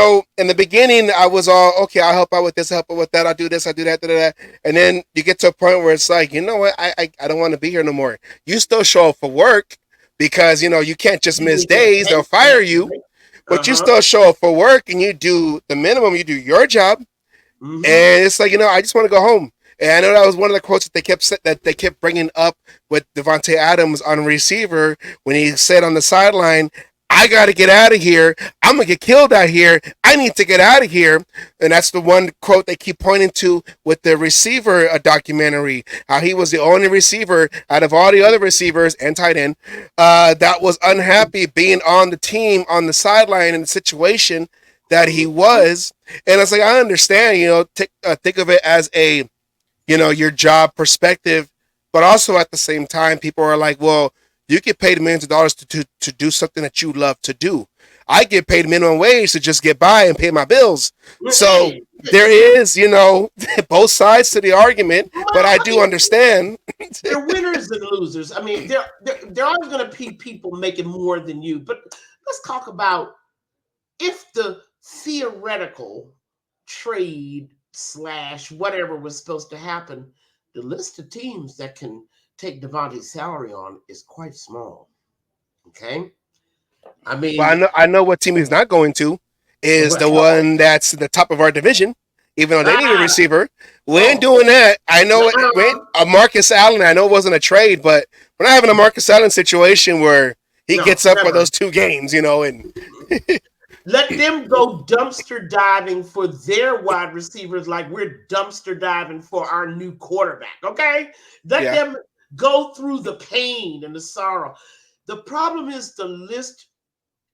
K: the beginning I was all okay. I'll help out with this, help out with that. I'll do this, I do that, and then you get to a point where it's like, you know what? I don't want to be here no more. You still show up for work because you can't just miss days. They'll fire you. But you still show up for work and you do the minimum. You do your job, and it's like I just want to go home. And I know that was one of the quotes that they kept bringing up with Davante Adams on receiver when he said on the sideline, "I got to get out of here. I'm gonna get killed out here. I need to get out of here." And that's the one quote they keep pointing to with the receiver documentary. How he was the only receiver out of all the other receivers and tight end that was unhappy being on the team on the sideline in the situation that he was. And it's like, I understand, think of it as a, your job perspective, but also at the same time, people are like, well, you get paid millions of dollars to do something that you love to do. I get paid minimum wage to just get by and pay my bills. So there is, both sides to the argument, but I do understand.
M: There are winners and losers. I mean, there are going to be people making more than you, but let's talk about if the theoretical trade / whatever was supposed to happen, the list of teams that can take Davante's salary on is quite small. Okay, I mean,
K: well, I know what team he's not going to is the one that's the top of our division. Even though they need a receiver, we ain't doing that. I know a Marcus Allen. I know it wasn't a trade, but we're not having a Marcus Allen situation where he gets up for those 2 games, and
M: let them go dumpster diving for their wide receivers like we're dumpster diving for our new quarterback. Okay, let them go through the pain and the sorrow. The problem is the list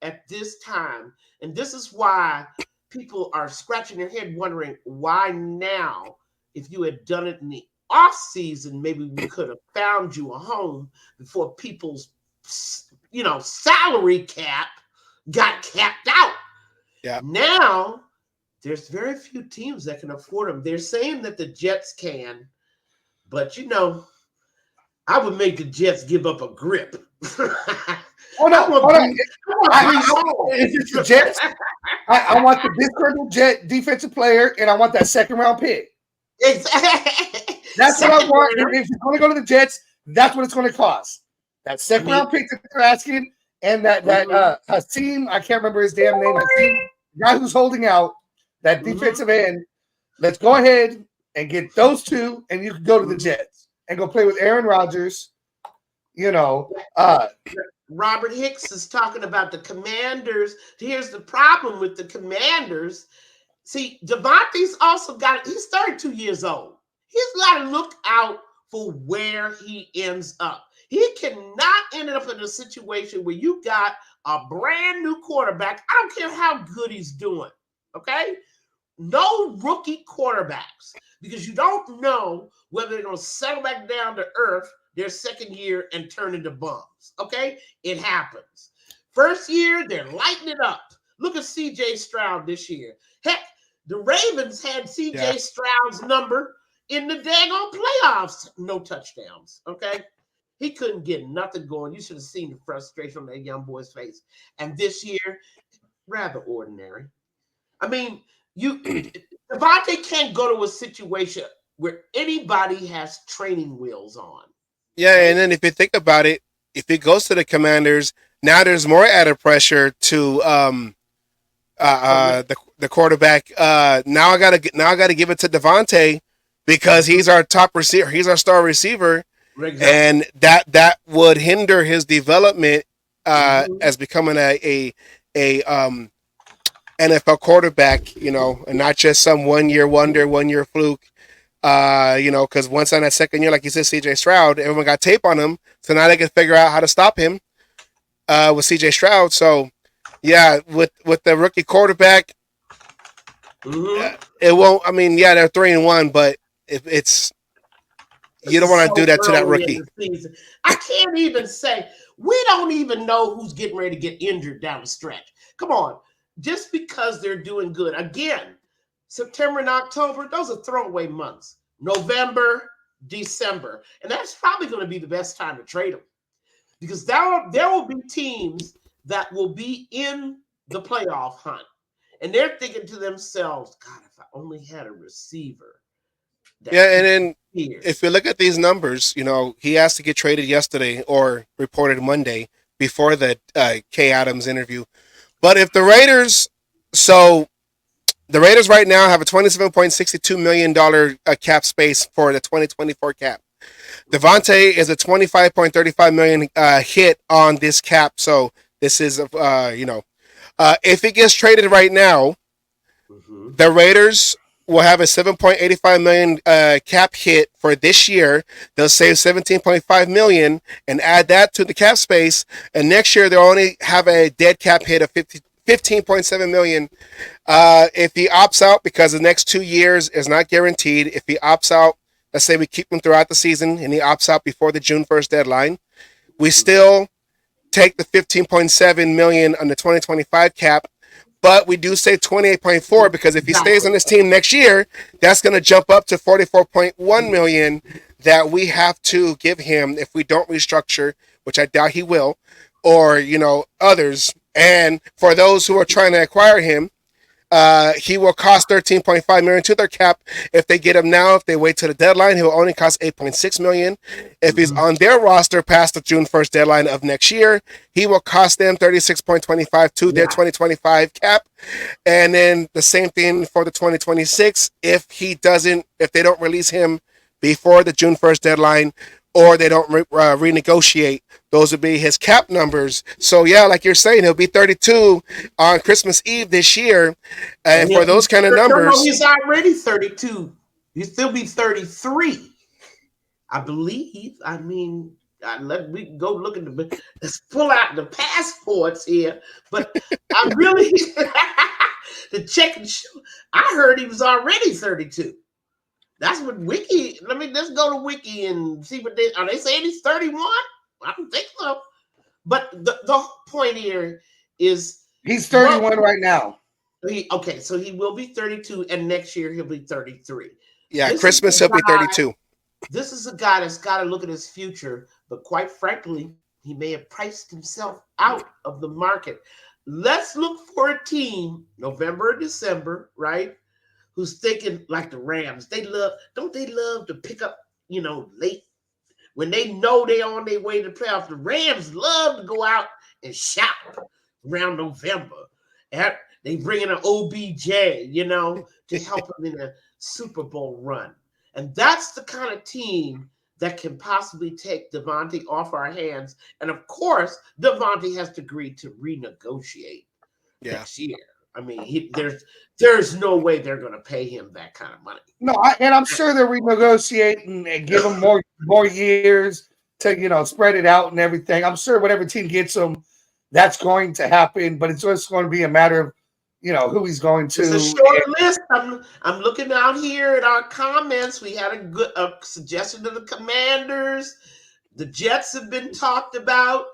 M: at this time, and this is why people are scratching their head wondering why now. If you had done it in the off season, maybe we could have found you a home before people's salary cap got capped out.
K: Yeah.
M: Now there's very few teams that can afford them. They're saying that the Jets can, but I would make the Jets give up a grip.
L: Hold on. If it's the Jets, I want the disgruntled Jet defensive player, and I want that 2nd round pick. That's what I want. If it's going to go to the Jets, that's what it's going to cost. That 2nd round pick that they're asking, and that Hasim, I can't remember his damn name. Hasim, the guy who's holding out that defensive end. Let's go ahead and get those 2, and you can go to the Jets and go play with Aaron Rodgers.
M: Robert Hicks is talking about the Commanders. Here's the problem with the Commanders. See, Davante's also he's 32 years old. He's got to look out for where he ends up. He cannot end up in a situation where you got a brand new quarterback. I don't care how good he's doing, okay? No rookie quarterbacks, because you don't know whether they're going to settle back down to earth their 2nd year and turn into bums, okay? It happens. First year, they're lighting it up. Look at C.J. Stroud this year. Heck, the Ravens had C.J. Stroud's number in the daggone playoffs. No touchdowns. Okay. He couldn't get nothing going. You should have seen the frustration on that young boy's face. And this year, rather ordinary. I mean, Davante can't go to a situation where anybody has training wheels on.
K: Yeah, and then if you think about it, if he goes to the Commanders, now there's more added pressure to the quarterback. Now I gotta give it to Davante because he's our top receiver. He's our star receiver, exactly. And that would hinder his development as becoming a NFL quarterback. And not just some 1 year wonder, 1 year fluke. Because once on that second year, like you said, CJ Stroud, everyone got tape on him, so now they can figure out how to stop him with CJ Stroud. So, yeah, with the rookie quarterback, it won't. I mean, yeah, they're 3-1, but it's you don't want to do that to that rookie.
M: I can't even say we don't even know who's getting ready to get injured down the stretch. Come on, just because they're doing good again. September and October, those are throwaway months. November, December. And that's probably going to be the best time to trade them. Because there will be teams that will be in the playoff hunt. And they're thinking to themselves, God, if I only had a receiver.
K: Yeah, and then if you look at these numbers, he has to get traded yesterday or reported Monday before the Kay Adams interview. But if the Raiders... The Raiders right now have a $27.62 million cap space for the 2024 cap. Davante is a $25.35 million hit on this cap. So this is, if he gets traded right now, the Raiders will have a $7.85 million cap hit for this year. They'll save $17.5 million and add that to the cap space. And next year they'll only have a dead cap hit of $15.7 million. If he opts out, because the next 2 years is not guaranteed, if he opts out, let's say we keep him throughout the season and he opts out before the June 1st deadline, we still take the $15.7 million on the 2025 cap, but we do say 28.4 because if he stays on this team next year, that's going to jump up to $44.1 million that we have to give him if we don't restructure, which I doubt he will, or others. And for those who are trying to acquire him, he will cost $13.5 million to their cap. If they get him now, if they wait to the deadline, he will only cost $8.6 million. If he's on their roster past the June 1st deadline of next year, he will cost them $36.25 to their 2025 cap. And then the same thing for the 2026. If they don't release him before the June 1st deadline, or they don't renegotiate, those would be his cap numbers. So, yeah, like you're saying, he'll be 32 on Christmas Eve this year. And for those kind of numbers...
M: No, he's already 32. He'll still be 33, I believe. I mean, we can go look at let's pull out the passports here. But I really... to check and show, I heard he was already 32. That's what Wiki. Let's go to Wiki and see what are they saying he's 31? I don't think so. But the point here is
L: he's 31 right now.
M: So he will be 32, and next year he'll be 33.
K: Yeah, Christmas he'll be 32.
M: This is a guy that's got to look at his future, but quite frankly, he may have priced himself out of the market. Let's look for a team November or December, right? Who's thinking like the Rams. Don't they love to pick up, late when they know they're on their way to the playoffs? The Rams love to go out and shout around November. And they bring in an OBJ, to help them in a Super Bowl run. And that's the kind of team that can possibly take Davante off our hands. And of course, Davante has to agree to renegotiate next year. I mean, there's no way they're going to pay him that kind of money.
L: No, and I'm sure they're renegotiating and give him more years to spread it out and everything. I'm sure whatever team gets him, that's going to happen. But it's just going to be a matter of who he's going to.
M: It's a short list. I'm looking out here at our comments. We had a suggestion to the Commanders. The Jets have been talked about.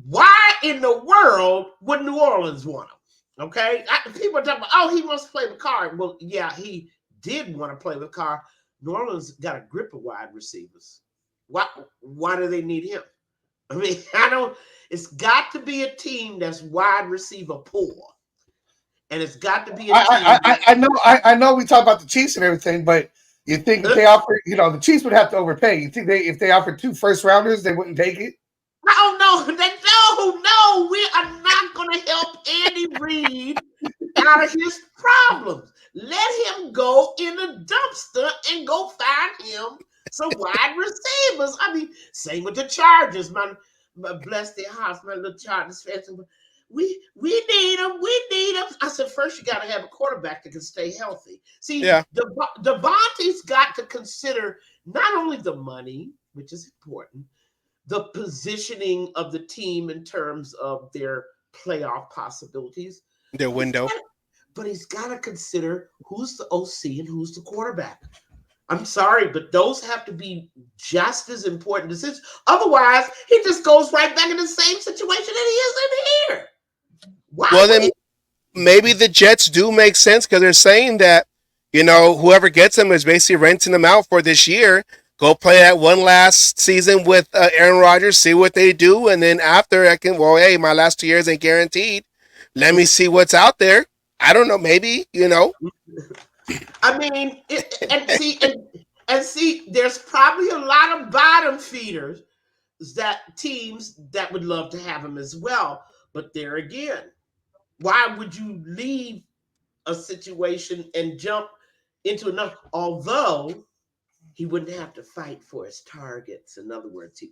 M: Why in the world would New Orleans want him? Okay, people are talking about, he wants to play with Carr. Well, yeah, he did want to play with Carr, New Orleans got a grip of wide receivers. Why do they need him? I mean, it's got to be a team that's wide receiver poor. And it's got to be a team.
L: I know we talk about the Chiefs and everything, but you think if they offer, the Chiefs would have to overpay. You think if they offered 2 first-rounders, they wouldn't take it?
M: No, we are not going to help Andy Reid out of his problems. Let him go in the dumpster and go find him some wide receivers. I mean, same with the Chargers, man. Bless their hearts, my little Chargers fans. We need him. We need him. I said, first you got to have a quarterback that can stay healthy. See, Davante's got to consider not only the money, which is important, the positioning of the team in terms of their playoff possibilities.
K: Their window.
M: But he's got to consider who's the OC and who's the quarterback. I'm sorry, but those have to be just as important decisions. Otherwise, he just goes right back in the same situation that he is in here.
K: Then maybe the Jets do make sense because they're saying that, whoever gets them is basically renting them out for this year. Go play that one last season with Aaron Rodgers, see what they do. And then after my last 2 years ain't guaranteed. Let me see what's out there. I don't know. Maybe,
M: I mean, see, there's probably a lot of bottom feeders teams that would love to have him as well. But there again, why would you leave a situation and jump into another? Although he wouldn't have to fight for his targets. In other words,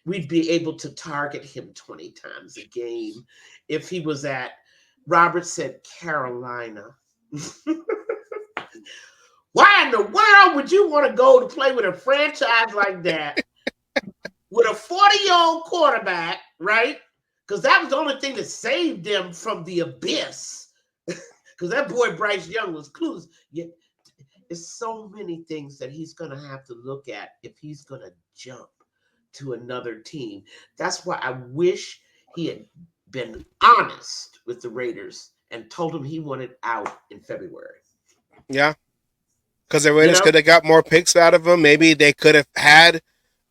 M: we'd be able to target him 20 times a game if he was at, Robert said, Carolina. Why in the world would you want to go to play with a franchise like that with a 40-year-old quarterback, right? Because that was the only thing that saved them from the abyss. Because that boy Bryce Young was clueless. Yeah, there's so many things that he's going to have to look at if he's going to jump to another team. That's why I wish he had been honest with the Raiders and told them he wanted out in February.
K: Yeah. Because the Raiders could have got more picks out of him. Maybe they could have had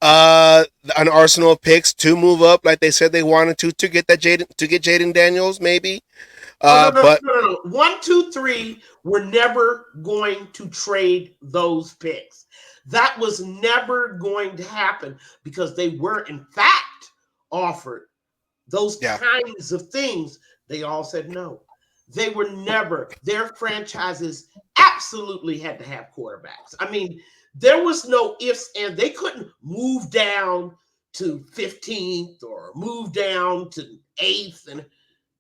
K: an arsenal of picks to move up like they said they wanted to get Jaden Daniels, maybe.
M: No. 1, 2, 3, we're never going to trade those picks. That was never going to happen because they were, in fact, offered those kinds of things. They all said no. They were never, their franchises absolutely had to have quarterbacks. I mean, there was no ifs, and they couldn't move down to 15th or move down to 8th. And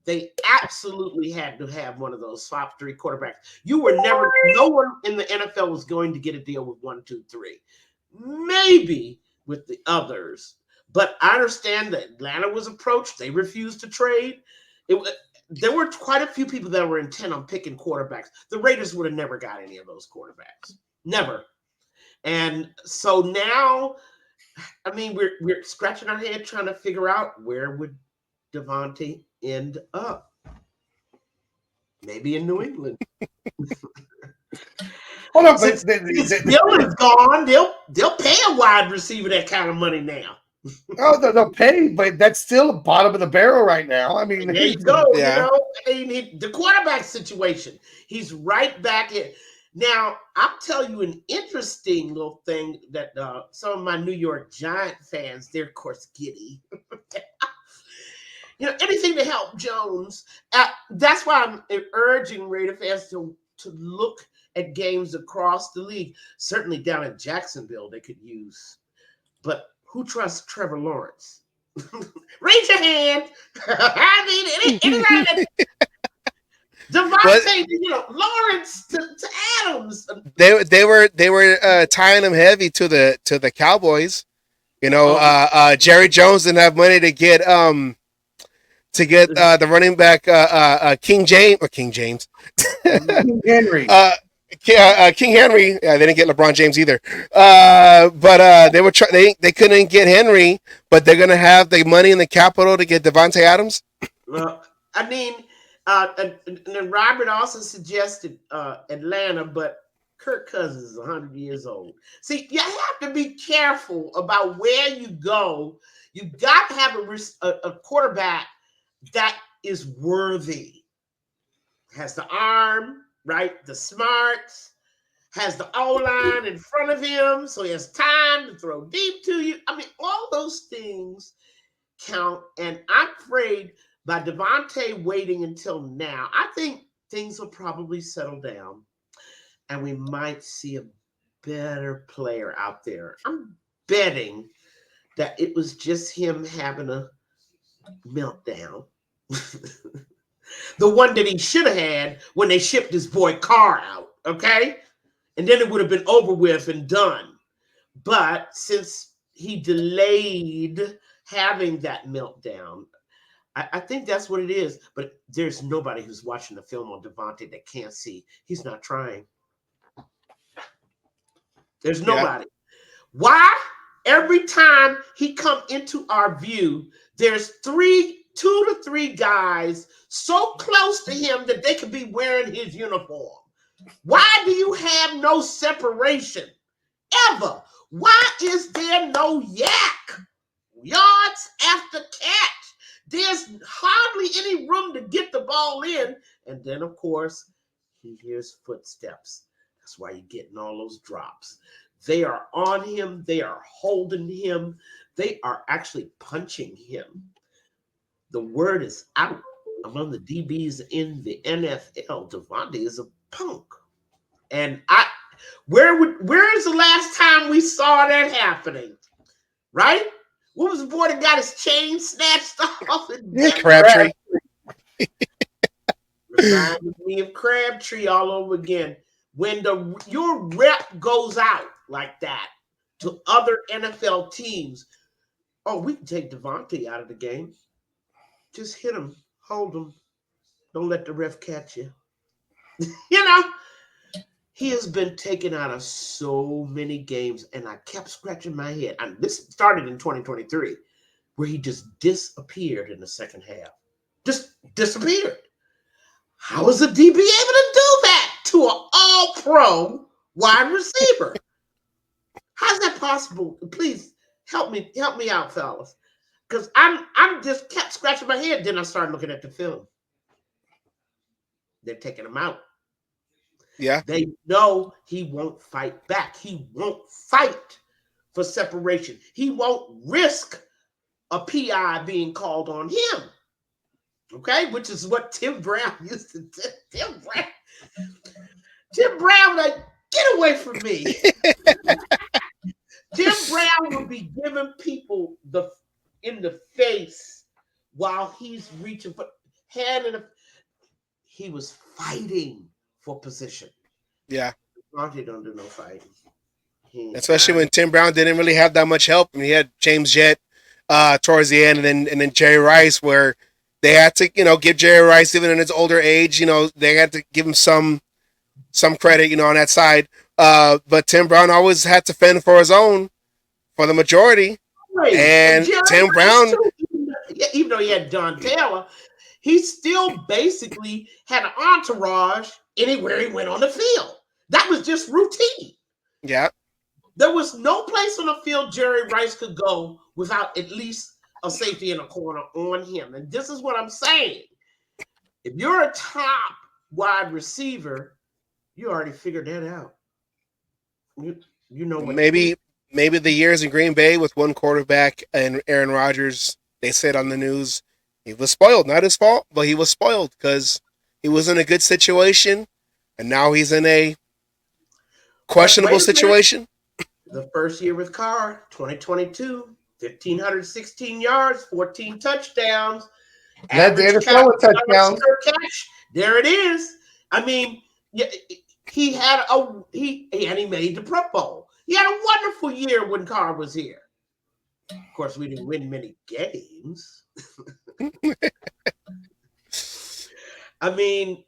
M: they absolutely had to have one of those top 3 quarterbacks. No one in the NFL was going to get a deal with 1, 2, 3. Maybe with the others. But I understand that Atlanta was approached. They refused to trade. There were quite a few people that were intent on picking quarterbacks. The Raiders would have never got any of those quarterbacks. Never. And so now, I mean, we're scratching our head trying to figure out where would Davante end up. Maybe in New England.
L: Hold on,
M: Since Bill is gone, they'll pay a wide receiver that kind of money now.
L: Oh, they'll pay, but that's still the bottom of the barrel right now. I mean,
M: there you go. The quarterback situation, he's right back in. Now, I'll tell you an interesting little thing that some of my New York Giant fans, they're of course giddy. Anything to help Jones. That's why I'm urging Raider fans to look at games across the league. Certainly down in Jacksonville, they could use. But who trusts Trevor Lawrence? Raise your hand. I mean, anybody Davante, Lawrence to Adams.
K: They were tying him heavy to the Cowboys. Jerry Jones didn't have money to get the running back King James
L: Henry.
K: King Henry. Yeah, they didn't get LeBron James either. But they couldn't get Henry, but they're gonna have the money and the capital to get Davante Adams.
M: Well, I mean, and then Robert also suggested Atlanta, but Kirk Cousins is 100 years old. See, you have to be careful about where you go. You got to have a quarterback that is worthy, has the arm, right? The smarts, has the O-line in front of him, so he has time to throw deep to you. I mean, all those things count, and I'm afraid by Davante waiting until now, I think things will probably settle down, and we might see a better player out there. I'm betting that it was just him having a meltdown. The one that he should have had when they shipped his boy Carr out, okay? And then it would have been over with and done. But since he delayed having that meltdown, I think that's what it is. But there's nobody who's watching the film on Davante that can't see he's not trying. There's nobody. Why? Every time he come into our view, there's 2 to 3 guys so close to him that they could be wearing his uniform. Why do you have no separation ever? Why is there no yak? Yards after catch. There's hardly any room to get the ball in. And then, of course, he hears footsteps. That's why you're getting all those drops. They are on him. They are holding him. They are actually punching him. The word is out among the DBs in the NFL. Davante is a punk. And where is the last time we saw that happening? Right? What was the boy that got his chain snatched off?
K: Crabtree.
M: Reminded me of Crabtree all over again. When your rep goes out like that to other NFL teams, oh, we can take Davante out of the game. Just hit him, hold him. Don't let the ref catch you. You know, he has been taken out of so many games, and I kept scratching my head. And this started in 2023, where he just disappeared in the second half. Just disappeared. How is a DB able to do that to an all-pro wide receiver? How's that possible? Please help me out, fellas. Because I'm just kept scratching my head. Then I started looking at the film. They're taking him out.
K: Yeah.
M: They know he won't fight back. He won't fight for separation. He won't risk a PI being called on him. Okay? Which is what Tim Brown used to do. Tim Brown, like, get away from me. Tim Brown would be giving people in the face while he's reaching for hand in the. He was fighting for position.
K: Yeah.
M: Davante don't do no fighting.
K: Especially when Tim Brown didn't really have that much help. I mean, he had James Jett towards the end, and then Jerry Rice, where they had to, give Jerry Rice, even in his older age, they had to give him some credit, on that side. But Tim Brown always had to fend for his own for the majority.
M: Right.
K: And Tim Brown,
M: too, even though he had Don Taylor, he still basically had an entourage anywhere he went on the field. That was just routine.
K: Yeah.
M: There was no place on the field Jerry Rice could go without at least a safety in a corner on him. And this is what I'm saying. If you're a top wide receiver, you already figured that out. You know what?
K: Maybe the years in Green Bay with one quarterback and Aaron Rodgers, they said on the news, he was spoiled. Not his fault, but he was spoiled because he was in a good situation, and now he's in a questionable situation.
M: The first year with Carr, 2022, 1,516 yards, 14 touchdowns.
L: Led the NFL with touchdowns.
M: There it is. I mean, he made the Pro Bowl. He had a wonderful year when Carr was here. Of course, we didn't win many games. I mean,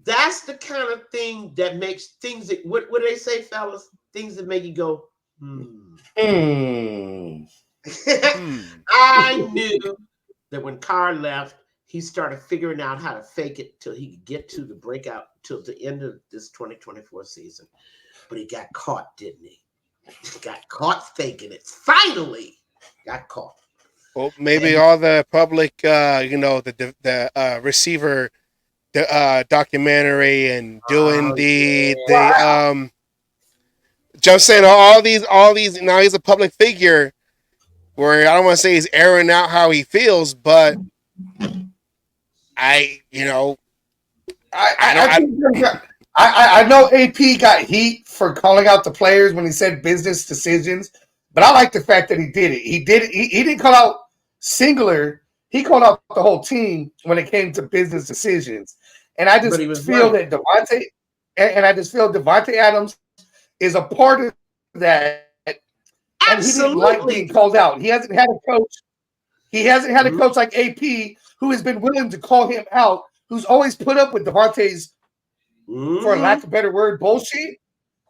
M: that's the kind of thing that makes things that, what do they say, fellas? Things that make you go, I knew that when Carr left, he started figuring out how to fake it till he could get to the breakout till the end of this 2024 season. but he got caught, didn't he? He got caught faking it. Finally, got caught.
K: Well, maybe all the public, the receiver, documentary and doing just saying all these. Now he's a public figure, where I don't want to say he's airing out how he feels, but I know
L: AP got heat for calling out the players when he said business decisions, but I like the fact that he did it. He did it. He didn't call out singular. He called out the whole team when it came to business decisions. And I just feel that Davante Adams is a part of that. And he didn't like being called out. He hasn't had a coach. He hasn't had a coach like AP who has been willing to call him out, who's always put up with Davante's, for lack of a better word, bullshit.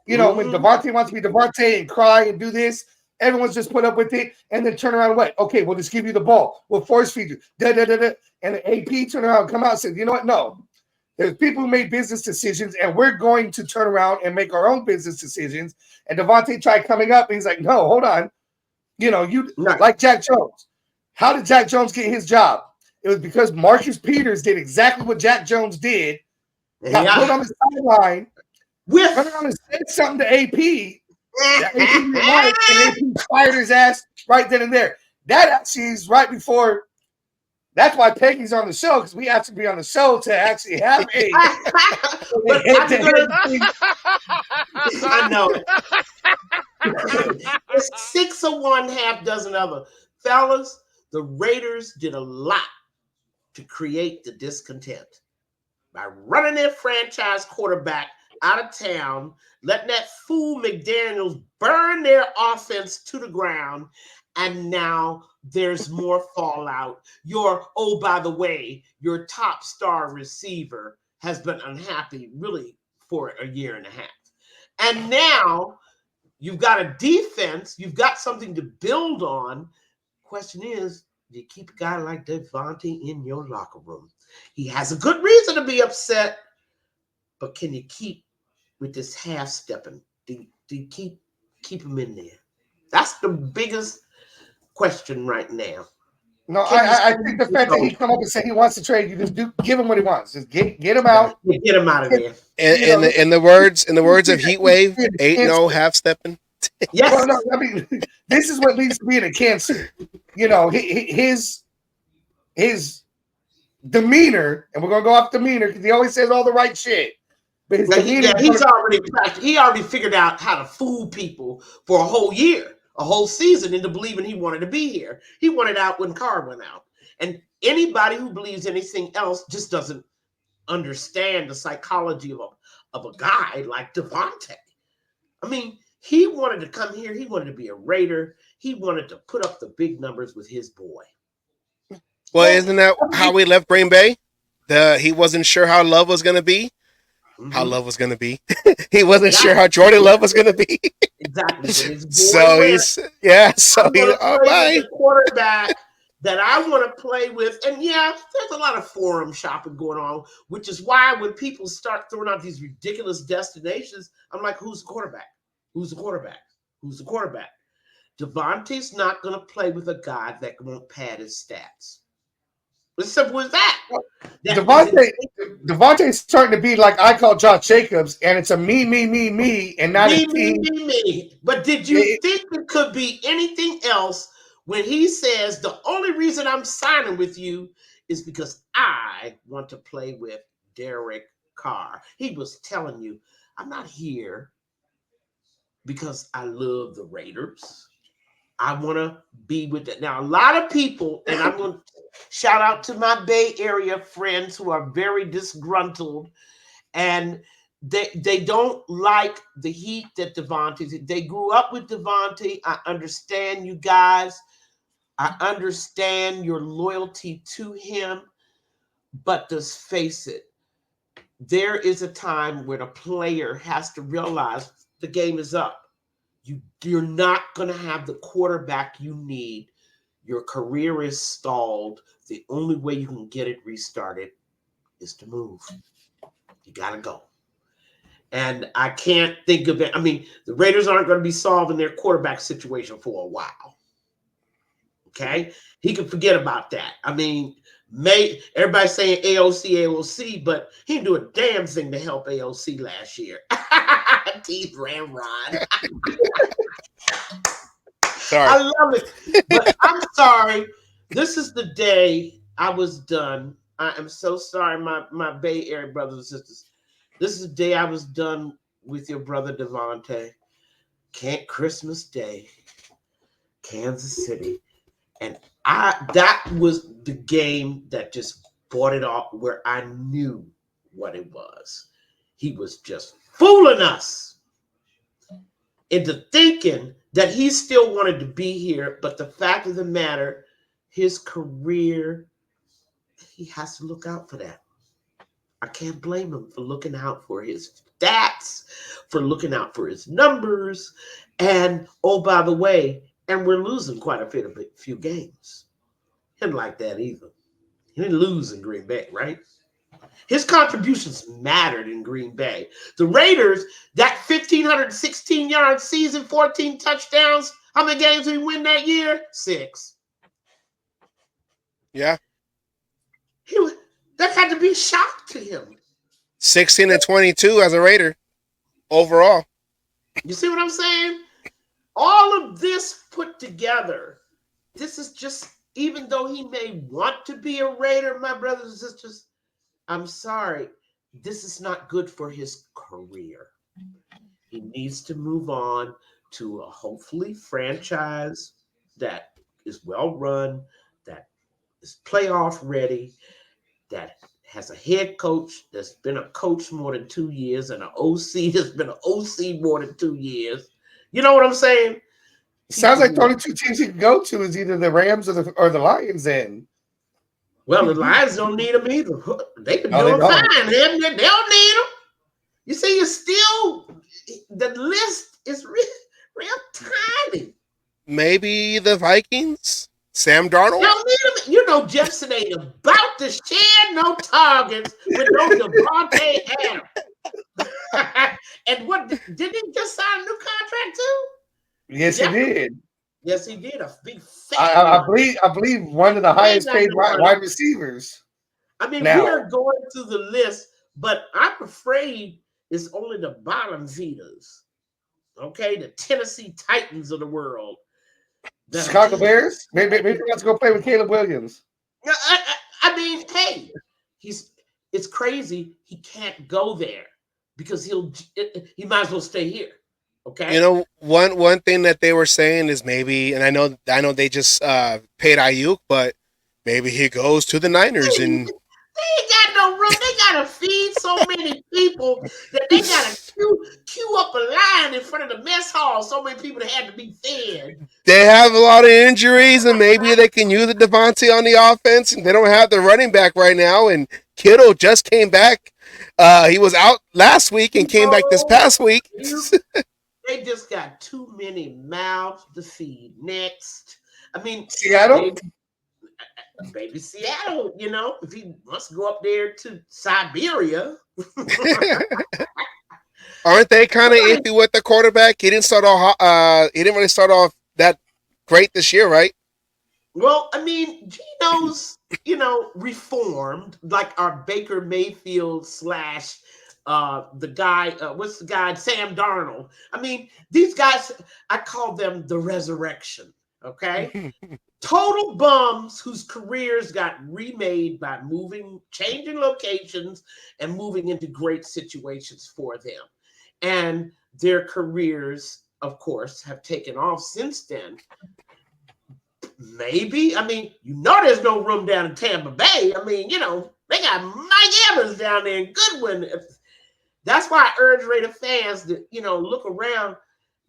L: When Davante wants to be Davante and cry and do this, everyone's just put up with it and then turn around and what? Okay, we'll just give you the ball. We'll force feed you. And the AP turn around and come out and say, you know what? No. There's people who made business decisions, and we're going to turn around and make our own business decisions. And Davante tried coming up, and he's like, no, hold on. Like Jack Jones. How did Jack Jones get his job? It was because Marcus Peters did exactly what Jack Jones did. Got put on the sideline, turned around and said something to AP. That AP didn't like, and AP fired his ass right then and there. That actually is right before. That's why Peggy's on the show, because we have to be on the show to actually have a
M: I know it. It's 6 of one, half dozen other. Fellas, the Raiders did a lot to create the discontent by running their franchise quarterback out of town, letting that fool McDaniels burn their offense to the ground, and now there's more fallout. By the way, your top star receiver has been unhappy really for a year and a half. And now you've got a defense, you've got something to build on. Question is, do you keep a guy like Davante in your locker room? He has a good reason to be upset, but can you keep with this half-stepping? Do you keep him in there? That's the biggest question right now.
L: No, I think the fact that he come up and say he wants to trade, you just give him what he wants. Just get him out.
M: Get him out of there.
K: In the words of Heatwave, ain't no half stepping.
M: Yes.
L: Well, no, I mean, this is what leads to being a cancer. His demeanor, and we're gonna go off demeanor because he always says all the right shit. But his demeanor,
M: he already figured out how to fool people for a whole year. A whole season into believing he wanted to be here. He wanted out when Carr went out. And anybody who believes anything else just doesn't understand the psychology of a guy like Davante. I mean, he wanted to come here. He wanted to be a Raider. He wanted to put up the big numbers with his boy.
K: Well, isn't that how we left Green Bay? He wasn't sure how Love was going to be. How Love was going to be. He wasn't sure how Jordan Love was going to a
M: quarterback that I want to play with. And there's a lot of forum shopping going on, which is why when people start throwing out these ridiculous destinations, I'm like, who's the quarterback? Who's the quarterback? Who's the quarterback? Davante's not going to play with a guy that won't pad his stats. As simple as that.
L: Davante's starting to be like I call Josh Jacobs, and it's a me, and not a team.
M: Me. But did you think it could be anything else when he says the only reason I'm signing with you is because I want to play with Derek Carr? He was telling you, I'm not here because I love the Raiders. I want to be with it. Now, a lot of people, and I'm going to shout out to my Bay Area friends who are very disgruntled, and they don't like the heat that Davante. They grew up with Davante. I understand you guys. I understand your loyalty to him, but just face it. There is a time where the player has to realize the game is up. You're not going to have the quarterback you need. Your career is stalled. The only way you can get it restarted is to move. You got to go. And I can't think of it. I mean, the Raiders aren't going to be solving their quarterback situation for a while. Okay? He can forget about that. I mean, everybody's saying AOC, but he didn't do a damn thing to help AOC last year. Teeth Ramrod.
K: Sorry.
M: I love it. But I'm sorry. This is the day I was done. I am so sorry, my Bay Area brothers and sisters. This is the day I was done with your brother Davante. Christmas Day, Kansas City. And that was the game that just brought it off, where I knew what it was. He was just fooling us into thinking that he still wanted to be here. But the fact of the matter, his career, he has to look out for that. I can't blame him for looking out for his stats, for looking out for his numbers. And, oh, by the way, and we're losing quite a few games. He didn't like that either. He didn't lose in Green Bay, right? His contributions mattered in Green Bay. The Raiders, that 1,516-yard season, 14 touchdowns. How many games did we win that year? 6.
K: Yeah.
M: That had to be a shock to him.
K: 16-22 as a Raider overall.
M: You see what I'm saying? All of this put together, this is just, even though he may want to be a Raider, my brothers and sisters, I'm sorry, this is not good for his career. He needs to move on to a hopefully franchise that is well run, that is playoff ready, that has a head coach that's been a coach more than 2 years, and an OC that's been an OC more than 2 years. You know what I'm saying?
L: Sounds like the only 2 teams he can go to is either the Rams or the Lions. Then,
M: well, the Lions don't need him either. They can do it fine. They don't need him. You see, the list is real tiny.
K: Maybe the Vikings. Sam Darnold.
M: You know, Jefferson ain't about to share no targets with no Davante Adams. And what did he just sign a new contract too?
L: Yes, he did.
M: Yes, he did. A big fat.
L: I believe one of the highest paid wide receivers.
M: I mean, we are going through the list, but I'm afraid it's only the bottom feeders. Okay, the Tennessee Titans of the world.
L: Chicago Bears? Maybe let's go play with Caleb Williams.
M: I mean, hey, it's crazy. He can't go there because he might as well stay here. Okay.
K: You know, one thing that they were saying is maybe, and I know they just paid Ayuk, but maybe he goes to the Niners and.
M: They ain't got no room. They gotta feed so many people that they gotta queue up a line in front of the mess hall. So many people that had to be fed.
K: They have a lot of injuries, and maybe they can use the Davante on the offense. And they don't have the running back right now. And Kittle just came back. He was out last week and came back this past week.
M: They just got too many mouths to feed. Next, I mean,
L: Seattle.
M: Baby Seattle, you know, if he wants to go up there to Siberia.
K: Aren't they kind of iffy with the quarterback? He didn't really start off that great this year, right?
M: Well, I mean, Gino's, reformed, like our Baker Mayfield / the guy, what's the guy, Sam Darnold. I mean, these guys, I call them the resurrection, okay? Total bums whose careers got remade by changing locations and moving into great situations for them. And their careers, of course, have taken off since then. Maybe, I mean, there's no room down in Tampa Bay. I mean, they got Mike Evans down there in Goodwin. That's why I urge Raider fans to, look around.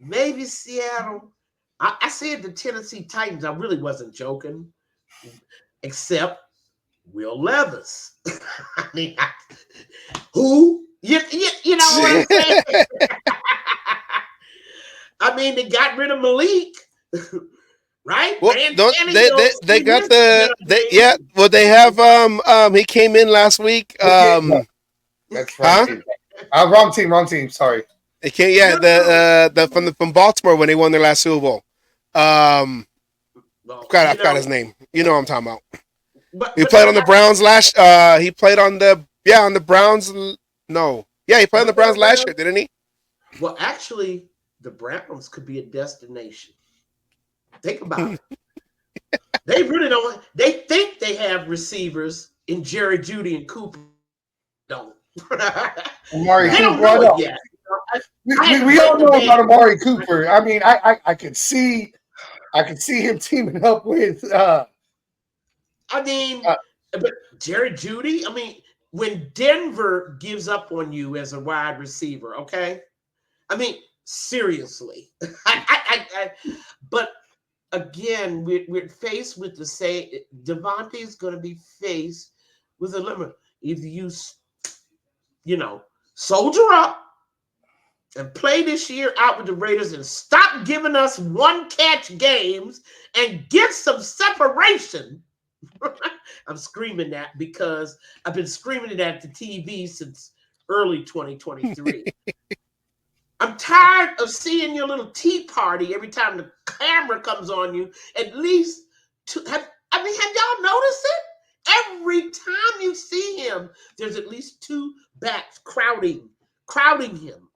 M: Maybe Seattle. I said the Tennessee Titans. I really wasn't joking, except Will Levis. I mean, who? You know what I'm saying? I mean, they got rid of Malik, right?
K: Well, they got Well, they have he came in last week.
L: That's right.
K: Huh?
L: Wrong team. Sorry.
K: It can't. Yeah, from Baltimore when they won their last Super Bowl. I forgot his name. You know what I'm talking about. He played on the Browns last. He played on the Browns. No, yeah, he played on the Browns last year, didn't he?
M: Well, actually, the Browns could be a destination. Think about it. They really don't. They think they have receivers in Jerry Jeudy and Cooper. Don't.
L: Amari
M: They don't
L: Cooper.
M: know it yet.
L: We all know about Amari Cooper. I mean, I could see him teaming up with.
M: But Jerry Jeudy. I mean, when Denver gives up on you as a wide receiver, okay. I mean, seriously. But again, we're faced with the same. Davante is going to be faced with a limit. Either you soldier up and play this year out with the Raiders and stop giving us one catch games and get some separation. I'm screaming that because I've been screaming it at the TV since early 2023. I'm tired of seeing your little tea party every time the camera comes on you. At least, have y'all noticed it? Every time you see him, there's at least two backs crowding him.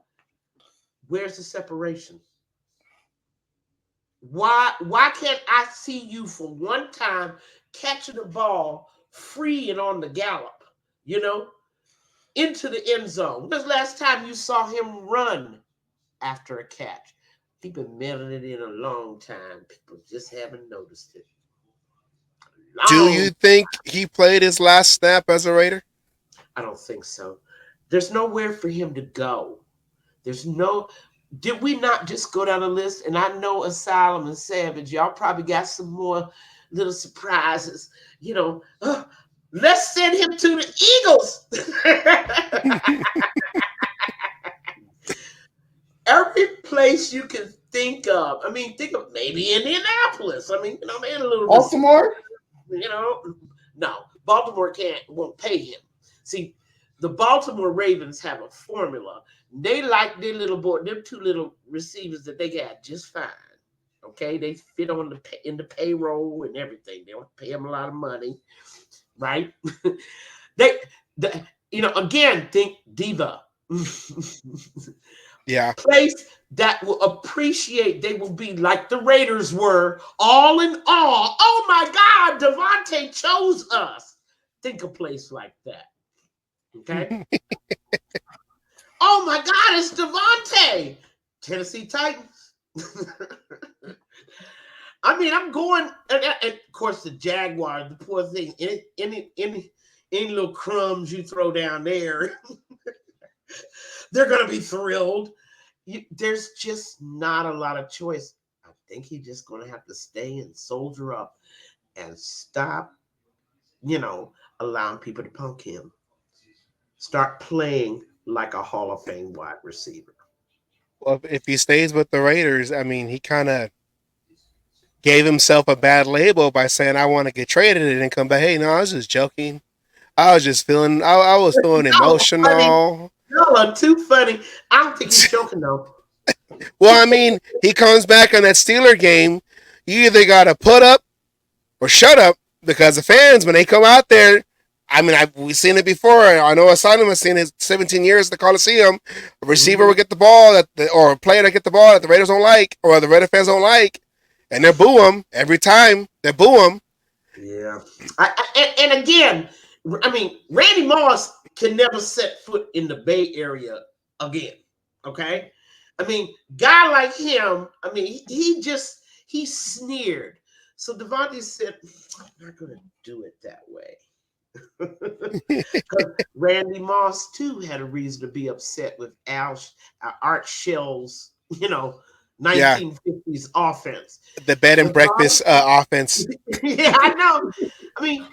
M: Where's the separation? Why can't I see you for one time catching the ball free and on the gallop, into the end zone? When's the last time you saw him run after a catch? He's been mailing it in a long time. People just haven't noticed it.
K: Do you think he played his last snap as a Raider?
M: I don't think so. There's nowhere for him to go. Did we not just go down the list? And I know Asylum and Savage, y'all probably got some more little surprises. Let's send him to the Eagles. Every place you can think of. I mean, think of maybe Indianapolis. I mean, they had a little
L: Baltimore.
M: No, Baltimore won't pay him. See, the Baltimore Ravens have a formula. They like their them two little receivers that they got just fine. Okay, they fit in the payroll and everything. They don't pay them a lot of money, right? Again, think diva.
K: Yeah.
M: Place that will appreciate. They will be like the Raiders were, all in all. Oh my God, Davante chose us. Think a place like that. Okay. Oh my God, it's Davante. Tennessee Titans. I mean, I'm going, and of course the Jaguars, the poor thing. Any little crumbs you throw down there, they're gonna be thrilled. There's just not a lot of choice. I think he's just gonna have to stay and soldier up and stop, allowing people to punk him. Start playing like a Hall of Fame wide receiver.
K: Well, if he stays with the Raiders, I mean, he kind of gave himself a bad label by saying, I want to get traded and then come back. Hey, no, I was just joking. I was just feeling, I was feeling emotional.
M: Y'all are too funny. I don't think he's joking, though.
K: Well, I mean, he comes back on that Steeler game. You either got to put up or shut up, because the fans, when they come out there, I mean, we've seen it before. I know Asylum has seen his 17 years at the Coliseum. A receiver would get the ball, or a player that get the ball that the Raiders don't like, or the Raider fans don't like, and they boo him every time. They boo him.
M: Yeah. And again, I mean, Randy Moss can never set foot in the Bay Area again. Okay? I mean, guy like him, I mean, he sneered. So Davante said, I'm not going to do it that way. Because Randy Moss, too, had a reason to be upset with Art Shell's, 1950s offense.
K: The bed and breakfast offense.
M: Yeah, I know. I mean,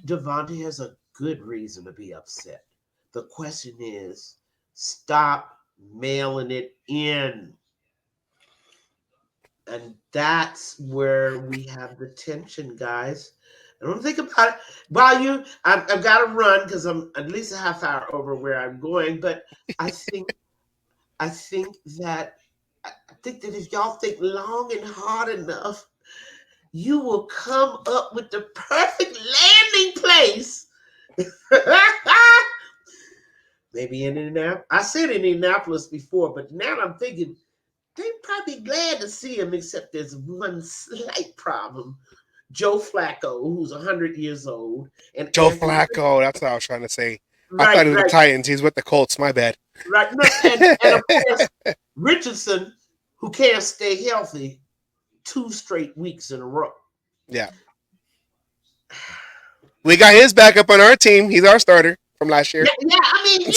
M: Davante has a good reason to be upset. The question is, stop mailing it in. And that's where we have the tension, guys. Don't think about it. While I've got to run because I'm at least a half hour over where I'm going. But I think that if y'all think long and hard enough, you will come up with the perfect landing place. Maybe in Indianapolis. I said Indianapolis before, but now I'm thinking they're probably glad to see him, except there's one slight problem. Joe Flacco, who's 100 years old. And
K: Joe Flacco, that's what I was trying to say.
M: Right,
K: I thought he was
M: right.
K: the Titans. He's with the Colts. My bad.
M: Right. No, and of course, Richardson, who can't stay healthy 2 straight weeks in a row.
K: Yeah. We got his backup on our team. He's our starter from last year.
M: Yeah, I mean,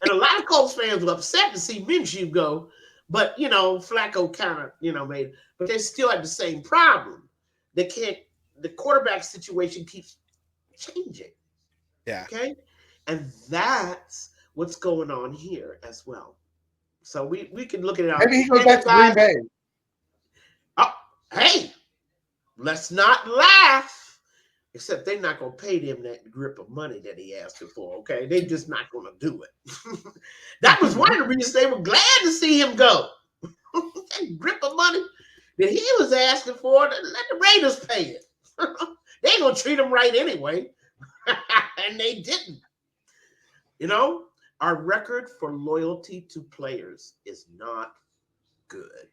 M: and a lot of Colts fans were upset to see Minshew go, but, Flacco kind of, made, but they still had the same problem. The quarterback situation keeps changing.
K: Yeah.
M: Okay. And that's what's going on here as well. So we can look at it.
L: Maybe he goes back to Green Bay.
M: Oh, hey, let's not laugh. Except they're not going to pay them that grip of money that he asked for, okay? They're just not going to do it. That was one of the reasons they were glad to see him go. That grip of money that he was asking for, let the Raiders pay it. They're going to treat him right anyway. And they didn't. Our record for loyalty to players is not good.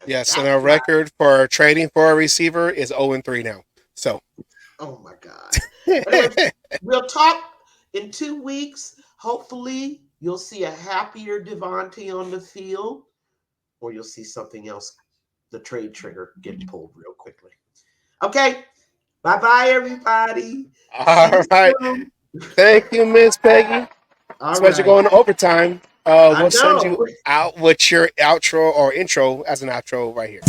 K: Yes, and our record for trading for a receiver is 0-3 now. So.
M: Oh my God. We'll talk in 2 weeks. Hopefully you'll see a happier Davante on the field, or you'll see something else, the trade trigger get pulled real quickly. Okay. Bye-bye, everybody.
K: All right. Thank you, Miss Peggy. Especially going to overtime. We'll send you out with your outro or intro as an outro right here.